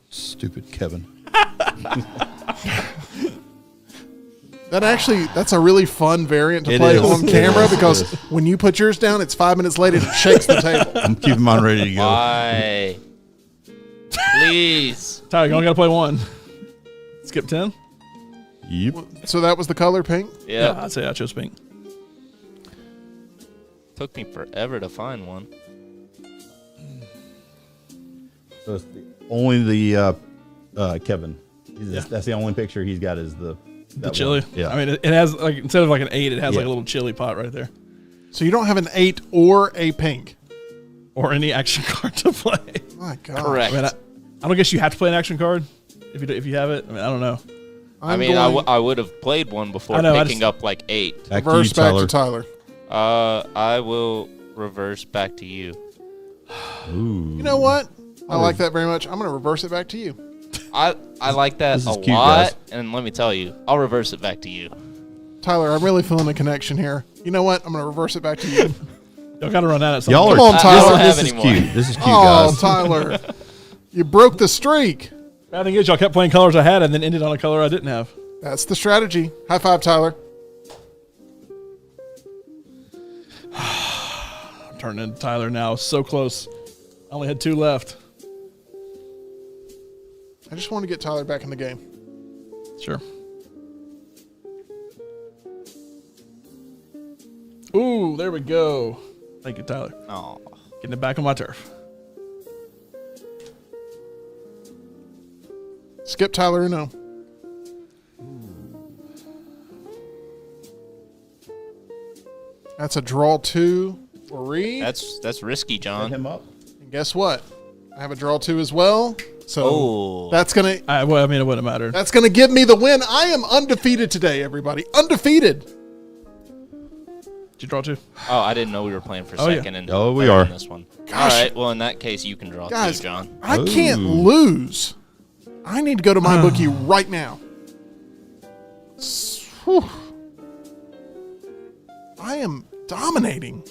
Stupid Kevin. That's a really fun variant to It play is. on It camera is. because It is. when you put yours down, it's 5 minutes later and it shakes the table. I'm keeping mine ready to go. Why? Please. Tyler, you only got to play 1. Skip 10? Yep. So that was the color pink? Yeah. I'd say I chose pink. Took me forever to find one. So it's only the Kevin. Yeah. That's the only picture he's got is the Chili. one. Yeah. I mean, it has, like, instead of like an 8, it has like Yeah. a little chili pot right there. So you don't have an 8 or a pink. Or any action card to play. My God. Correct. I mean, I don't guess you have to play an action card if you have it. I mean, I don't know. I mean, I would have played one before I know, picking up like 8. Back to reverse you, back Tyler. to Tyler. I will reverse back to you. Ooh. You know what? I like that very much. I'm going to reverse it back to you. I like that This a is cute, lot, guys. and let me tell you, I'll reverse it back to you. Tyler, I'm really feeling a connection here. You know what? I'm going to reverse it back to you. Y'all got to run out at some Y'all are. point. Come on, Tyler. This I is don't have cute. This is cute, Oh, guys. Tyler. You broke the streak. Bad thing is, y'all kept playing colors I had and then ended on a color I didn't have. That's the strategy. High five, Tyler. I'm turning into Tyler now. So close. I only had 2 left. I just want to get Tyler back in the game. Sure. Ooh, there we go. Thank you, Tyler. Oh, Getting it back on my turf. Skip Tyler Uno. That's a draw 2 for Reed. that's risky, Set John. him up. And guess what? I have a draw 2 as well. So Oh. that's gonna I mean, it wouldn't matter. that's gonna give me the win. I am undefeated today, everybody. Undefeated. Did you draw 2? Oh, I didn't know we were playing for Oh, yeah. second and Oh, we third are. in this one. Gosh. All right. Well, in that case, you can draw Guys, too, John. I can't Ooh. lose. I need to go to MyBookie right now. Whew. I am dominating.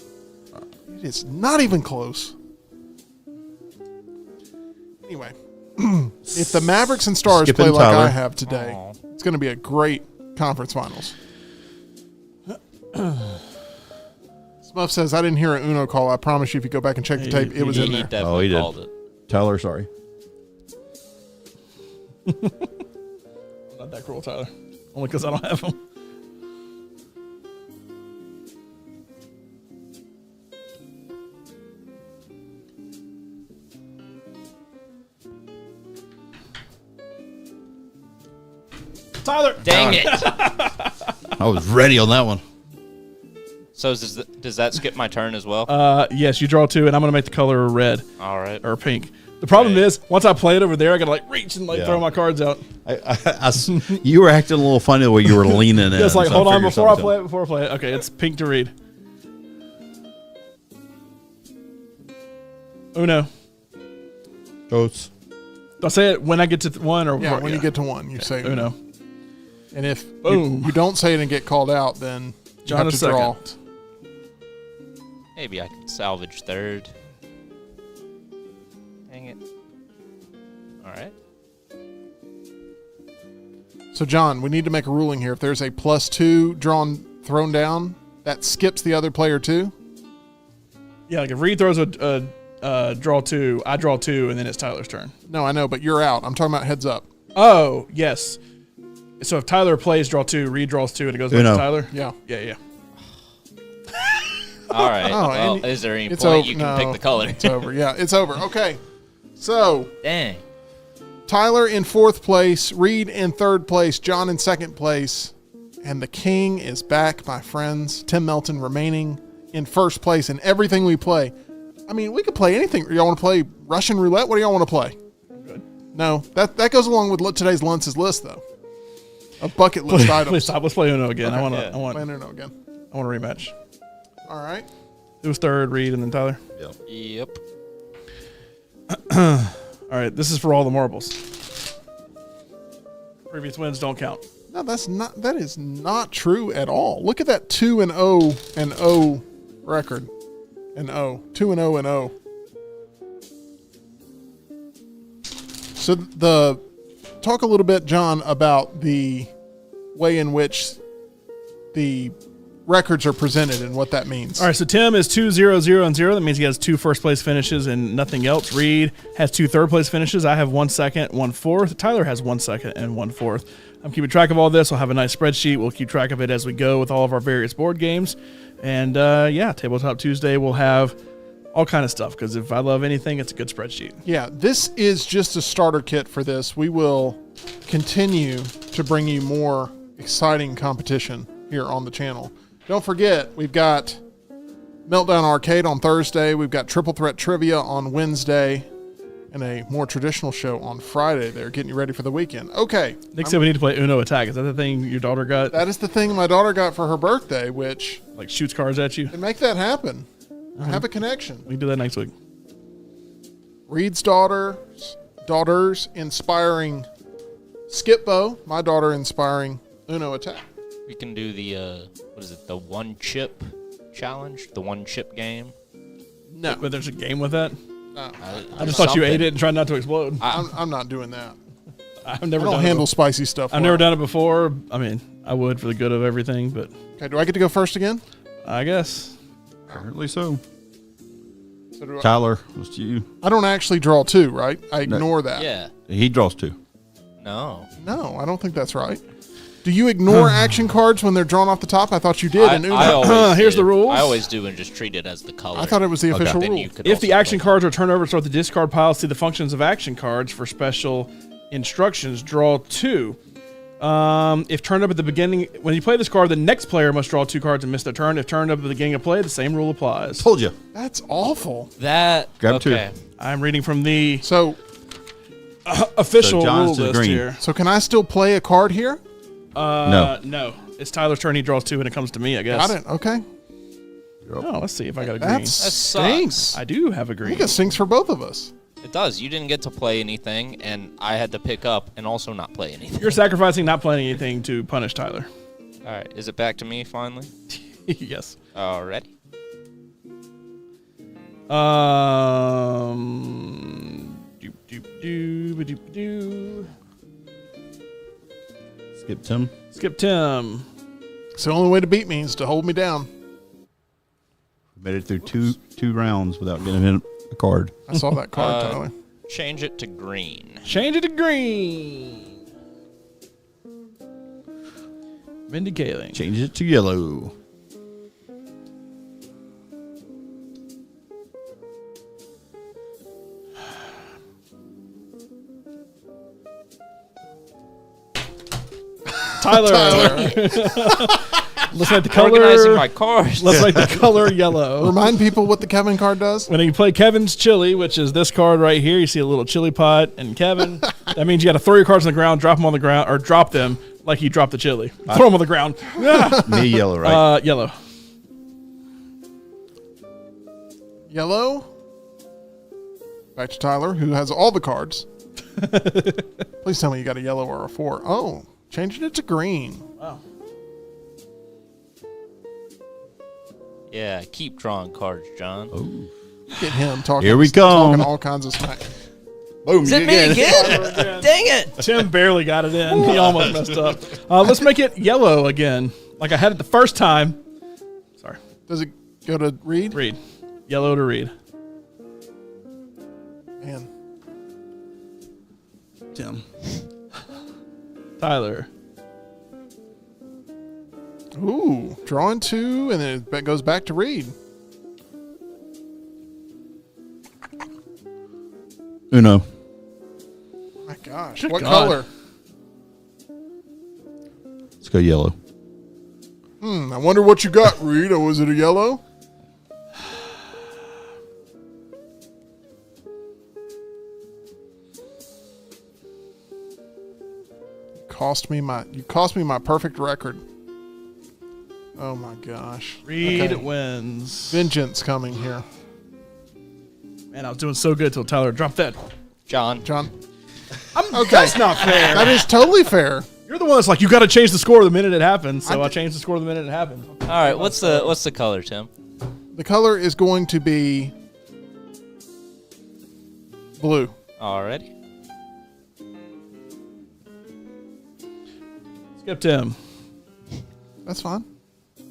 It is not even close. Anyway, if the Mavericks and Stars Skipping play like Tyler. I have today, Aw. it's going to be a great conference finals. Smuff says, I didn't hear an Uno call. I promise you, if you go back and check the tape, it was He in there. definitely Oh, he did. called it. Tyler, sorry. Not that cruel, Tyler. Only because I don't have them. Tyler! Dang it. I was ready on that one. So does that skip my turn as well? Yes, you draw 2, and I'm going to make the color red All right. or pink. The problem Right. is, once I play it over there, I got to like reach and like Yeah. throw my cards out. You were acting a little funny the way you were leaning in. Just like, so hold on, figured before I something. play it. Okay, it's pink to read. Uno. Totes. Do I say it when I get to 1 or Yeah, before? when you get to 1, you say Uno. And if Boom. you don't say it and get called out, then you John have a to draw. second. Maybe I can salvage third. Dang it. All right. So, John, we need to make a ruling here. If there's a +2 thrown down, that skips the other player too. Yeah, like if Reed throws a draw 2, I draw 2, and then it's Tyler's turn. No, I know, but you're out. I'm talking about heads up. Oh, yes. So if Tyler plays draw 2, Reed draws 2, and it goes back Uno. to Tyler? Yeah. Yeah. All right. Oh, well, and is there any it's point over. you can No, pick the color? It's over. Yeah, it's over. Okay. So, Dang. Tyler in 4th place, Reed in 3rd place, John in 2nd place, and the king is back, my friends. Tim Melton remaining in 1st place in everything we play. I mean, we could play anything. Y'all want to play Russian roulette? What do y'all want to play? No, that goes along with today's Lunce's list, though. A bucket list item. Please stop. Let's play Uno again. Okay. I want Play Uno again. a rematch. All right. It was third, Reed, and then Tyler. Yep. All right, this is for all the marbles. Previous wins don't count. No, that is not true at all. Look at that 2-0 record. 2-0. So talk a little bit, John, about the way in which the records are presented and what that means. All right, so Tim is 2-0-0-0. That means he has 2 first-place finishes and nothing else. Reed has 2 third-place finishes. I have 1 second, 1 fourth. Tyler has 1 second and 1 fourth. I'm keeping track of all this. I'll have a nice spreadsheet. We'll keep track of it as we go with all of our various board games. And, Tabletop Tuesday will have all kind of stuff, because if I love anything, it's a good spreadsheet. Yeah, this is just a starter kit for this. We will continue to bring you more exciting competition here on the channel. Don't forget, we've got Meltdown Arcade on Thursday. We've got Triple Threat Trivia on Wednesday, and a more traditional show on Friday. They're getting you ready for the weekend. Okay. Nick said we need to play Uno Attack. Is that the thing your daughter got? That is the thing my daughter got for her birthday, which... Like shoots cards at you? And make that happen. I have a connection. We can do that next week. Reed's daughters inspiring Skip-Bo. My daughter inspiring Uno Attack. We can do the the 1 chip challenge, the 1 chip game. No. But there's a game with that? No. I just thought you ate it and tried not to explode. I'm not doing that. I've never I don't done handle it. spicy stuff. I've never done it before. I mean, I would for the good of everything, but Okay, do I get to go first again? I guess. Apparently so. So do Tyler, it's you. I don't actually draw 2, right? I ignore that. Yeah. He draws 2. No. No, I don't think that's right. Do you ignore action cards when they're drawn off the top? I thought you did. in Uno. I always Here's did. the rules. I always do and just treat it as the color. I thought it was the official Then rule. you could If the also action play- cards are turned over to start the discard pile, see the functions of action cards for special instructions. Draw 2. If turned up at the beginning, when you play this card, the next player must draw 2 cards and miss their turn. If turned up at the beginning of play, the same rule applies. Told you. That's awful. That Grab 2. okay. I'm reading from the So official So John's rule to the list green. here. can I still play a card here? No. It's Tyler's turn. He draws 2, and it comes to me, I guess. Got it. Okay. Oh, let's see if I got a green. That sucks. stinks. I do have a I green. think it stinks for both of us. It does. You didn't get to play anything, and I had to pick up and also not play anything. You're sacrificing not playing anything to punish Tyler. All right. Is it back to me finally? Yes. Already. Do. Skip Tim. Skip Tim. It's the only way to beat me is to hold me down. Made it through two rounds without getting hit a card. I saw that card, Tyler. Change it to green. Change it to green. Vindicating. Change it to yellow. Tyler. Let's make the color. Organizing my cards. Let's make the color yellow. Remind people what the Kevin card does. When you play Kevin's Chili, which is this card right here, you see a little chili pot and Kevin. That means you got to throw your cards on the ground, drop them on the ground, or drop them like you drop the chili. Throw them on the ground. Me yellow, right? Yellow. Yellow. Back to Tyler, who has all the cards. Please tell me you got a yellow or a 4. Oh, changing it to green. Wow. Yeah, keep drawing cards, John. Get him talking. Here we come. Talking all kinds of smack. Boom. Is it me again? Dang it. Tim barely got it in. He almost messed up. Let's make it yellow again, like I had it the first time. Sorry. Does it go to Reed? Read. Yellow to read. Man. Tim. Tyler. Ooh, drawing 2, and then it goes back to Reed. Uno. Oh my gosh. Good What God. color? Let's go yellow. I wonder what you got, Reed. Or was it a yellow? cost me my perfect record. Oh my gosh. Reed Okay. wins. Vengeance coming here. Man, I was doing so good till Tyler dropped that. John. Okay. That's not fair. That is totally fair. You're the one that's like, you got to change the score the minute it happens. So I changed the score the minute it happened. All right, what's the color, Tim? The color is going to be blue. Alrighty. Skip Tim. That's fine.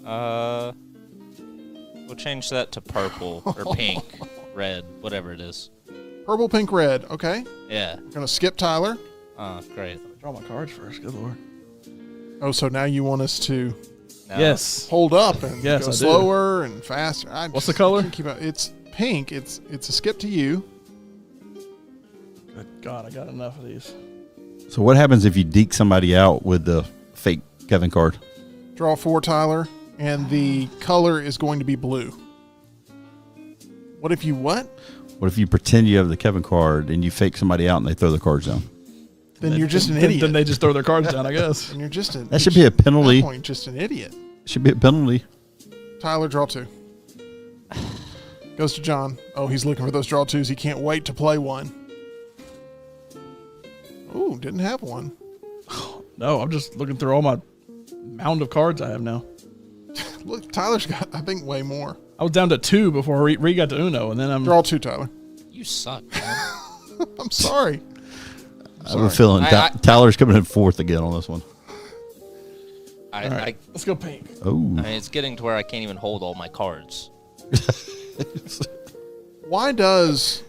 We'll change that to purple or pink, red, whatever it is. Purple, pink, red. Okay. Yeah. We're going to skip Tyler. Great. Draw my cards first. Good Lord. Oh, so now you want us to Now, Yes. hold up and Yes, go I do. slower and faster. What's the color? Keep up. It's pink. It's a skip to you. Good God, I got enough of these. So what happens if you deke somebody out with the fake Kevin card? Draw 4, Tyler, and the color is going to be blue. What if you what? What if you pretend you have the Kevin card and you fake somebody out and they throw the cards down? Then you're just an Then idiot. they just throw their cards down, I guess. And you're just That should be a penalty. At that point, just an idiot. Should be a penalty. Tyler, draw 2. Goes to John. Oh, he's looking for those draw 2s. He can't wait to play one. Ooh, didn't have one. No, I'm just looking through all my mound of cards I have now. Look, Tyler's got, I think, way more. I was down to 2 before Reed got to Uno, and then I'm... Draw 2, Tyler. You suck, man. I'm sorry. I have a feeling Tyler's coming in 4th again on this one. I, All right, let's go pink. Oh, I mean, it's getting to where I can't even hold all my cards. Why does,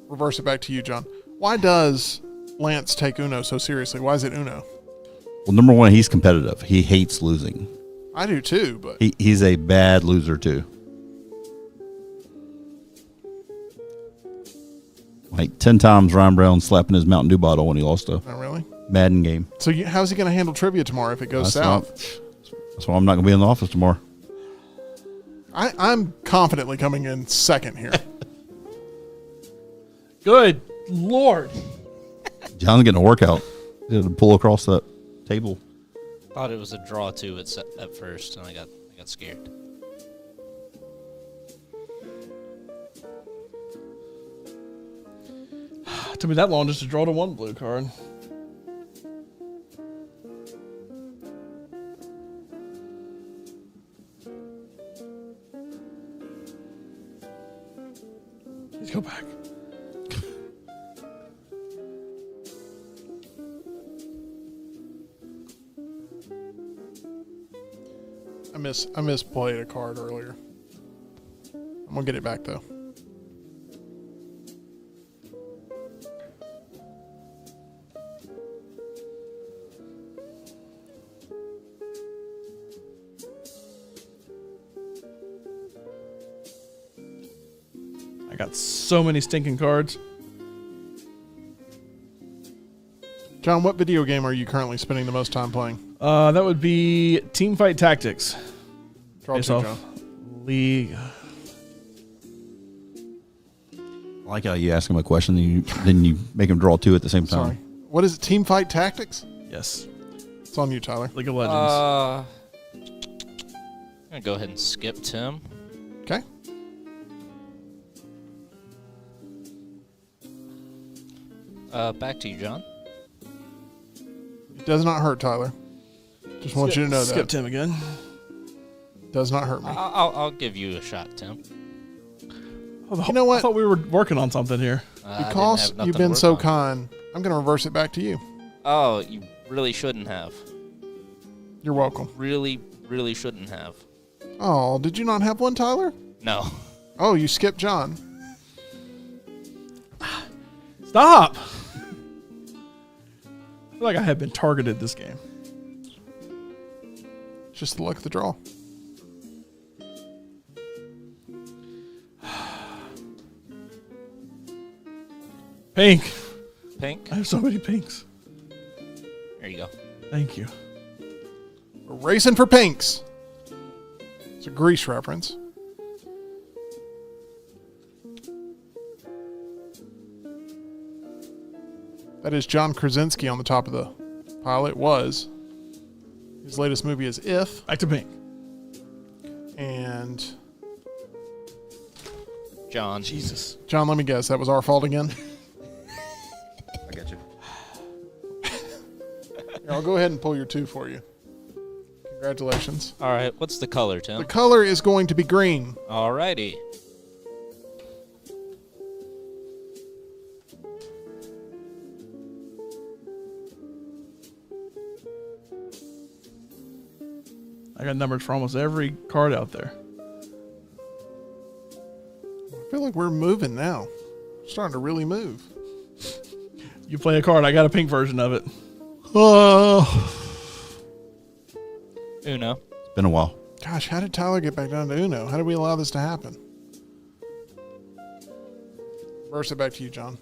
reverse it back to you, John. Why does Lance take Uno so seriously? Why is it Uno? well, number one, he's competitive. He hates losing. I do too, but He's a bad loser too. Like 10 times Ryan Brown slapping his Mountain Dew bottle when he lost a not really. Madden game. So how's he going to handle trivia tomorrow if it goes south? That's why I'm not going to be in the office tomorrow. I'm confidently coming in second here. Good Lord. John's getting a workout. He had to pull across that table. Thought it was a draw too at first, and I got scared. It took me that long just to draw to 1 blue card. Please go back. I misplayed a card earlier. I'm gonna get it back though. I got so many stinking cards. John, what video game are you currently spending the most time playing? That would be Teamfight Tactics. Draw Based 2, off John. League. I like how you ask him a question and then you make him draw 2 at the same time. Sorry. What is it? Team Fight Tactics? Yes. It's on you, Tyler. League of Legends. I'm gonna go ahead and skip Tim. Okay. Back to you, John. It does not hurt, Tyler. Just want you to know Skip that. Tim again. Does not hurt me. I'll give you a shot, Tim. You know what? I thought we were working on something here. I didn't Because have nothing you've to been work so on. kind, I'm going to reverse it back to you. Oh, you really shouldn't have. You're welcome. Really, really shouldn't have. Oh, did you not have one, Tyler? No. Oh, you skipped John. Stop! I feel like I have been targeted this game. Just the luck of the draw. Pink. Pink. I have so many pinks. There you go. Thank you. We're racing for pinks. It's a Grease reference. That is John Krasinski on the top of the pile it was. His latest movie is If. Back to pink. And John. Jesus. John, let me guess. That was our fault again? I got you. Here, I'll go ahead and pull your 2 for you. Congratulations. All right. What's the color, Tim? The color is going to be green. All righty. I got numbers for almost every card out there. I feel like we're moving now. We're starting to really move. You play a card, I got a pink version of it. Uno. It's been a while. Gosh, how did Tyler get back down to Uno? How did we allow this to happen? Reverse it back to you, John.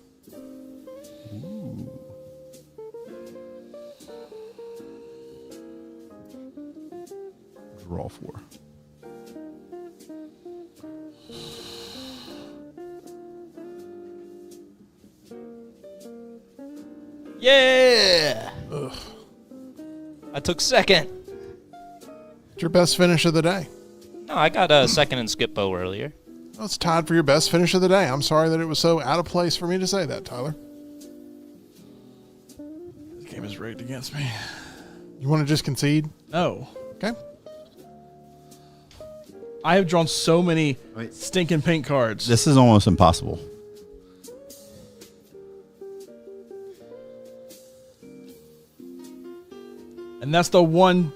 Draw 4. Yeah. Ugh. I took second. It's your best finish of the day. No, I got a second in Skip-Bo earlier. Well, it's tied for your best finish of the day. I'm sorry that it was so out of place for me to say that, Tyler. This game is rigged against me. You want to just concede? No. Okay. I have drawn so many Wait. stinking pink cards. This is almost impossible. And that's the one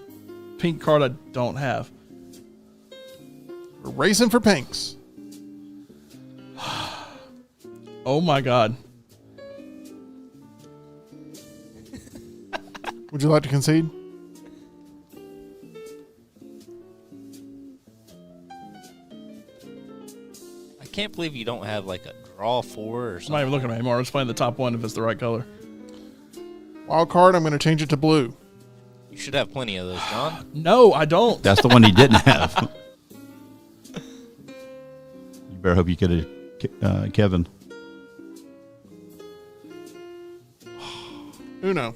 pink card I don't have. We're racing for pinks. Oh my God. Would you like to concede? I can't believe you don't have like a draw 4 or I'm not something. even looking at it anymore. I'm just playing the top one if it's the right color. Wild card, I'm going to change it to blue. You should have plenty of those, John. No, I don't. That's the one he didn't have. You better hope you get a Kevin. Uno.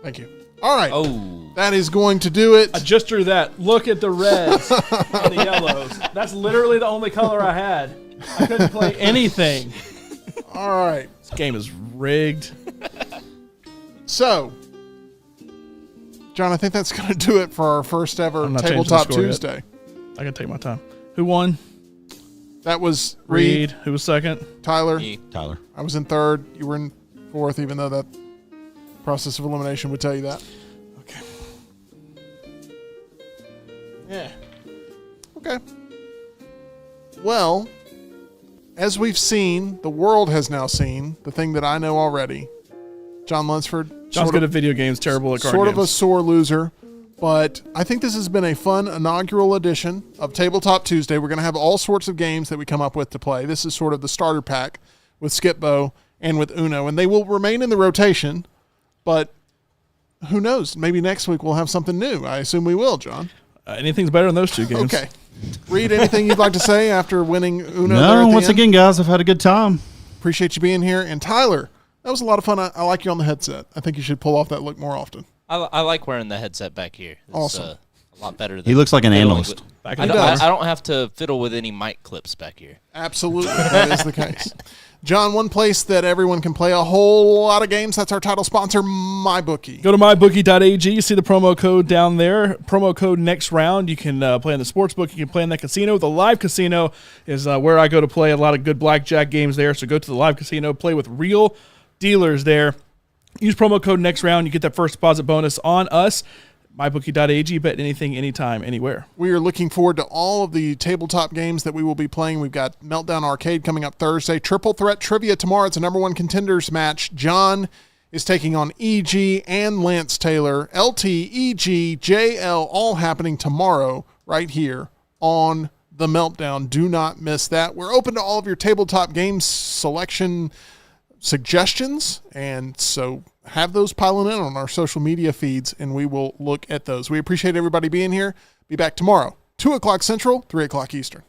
Thank you. All right. Oh. That is going to do it. I just drew that. Look at the reds and the yellows. That's literally the only color I had. I couldn't play anything. All right. This game is rigged. So, John, I think that's going to do it for our first ever I'm not changing the Tabletop score yet. Tuesday. I can take my time. Who won? That was Reed, Who was second? Tyler. Me. Tyler. I was in third. You were in fourth, even though that process of elimination would tell you that. Okay. Yeah. Okay. Well, as we've seen, the world has now seen the thing that I know already. John Lunsford, John's good at video games, terrible at card sort games. of a sore loser, but I think this has been a fun inaugural edition of Tabletop Tuesday. We're going to have all sorts of games that we come up with to play. This is sort of the starter pack with Skip-Bo and with Uno, and they will remain in the rotation, but who knows? Maybe next week we'll have something new. I assume we will, John. Anything's better than those two games. Okay. Reed, anything you'd like to say after winning Uno? there No, at the once end? again, guys, I've had a good time. Appreciate you being here. And Tyler, that was a lot of fun. I like you on the headset. I think you should pull off that look more often. I like wearing the headset back here. It's Awesome. A lot better than He looks like an fiddling analyst. with- Back I in the don't, day. I don't have to fiddle with any mic clips back here. Absolutely. That is the case. John, one place that everyone can play a whole lot of games, that's our title sponsor, MyBookie. Go to mybookie.ag. You see the promo code down there. Promo code next round. You can play in the sports book. You can play in the casino. The live casino is where I go to play a lot of good blackjack games there. So go to the live casino. Play with real dealers there. Use promo code next round. You get that first deposit bonus on us. MyBookie.ag. Bet anything, anytime, anywhere. We are looking forward to all of the tabletop games that we will be playing. We've got Meltdown Arcade coming up Thursday. Triple Threat Trivia tomorrow. It's a number one contenders match. John is taking on EG and Lance Taylor. LT, EG, JL, all happening tomorrow right here on the Meltdown. Do not miss that. We're open to all of your tabletop games selection suggestions, and so have those piling in on our social media feeds, and we will look at those. We appreciate everybody being here. Be back tomorrow, 2 o'clock Central, 3 o'clock Eastern.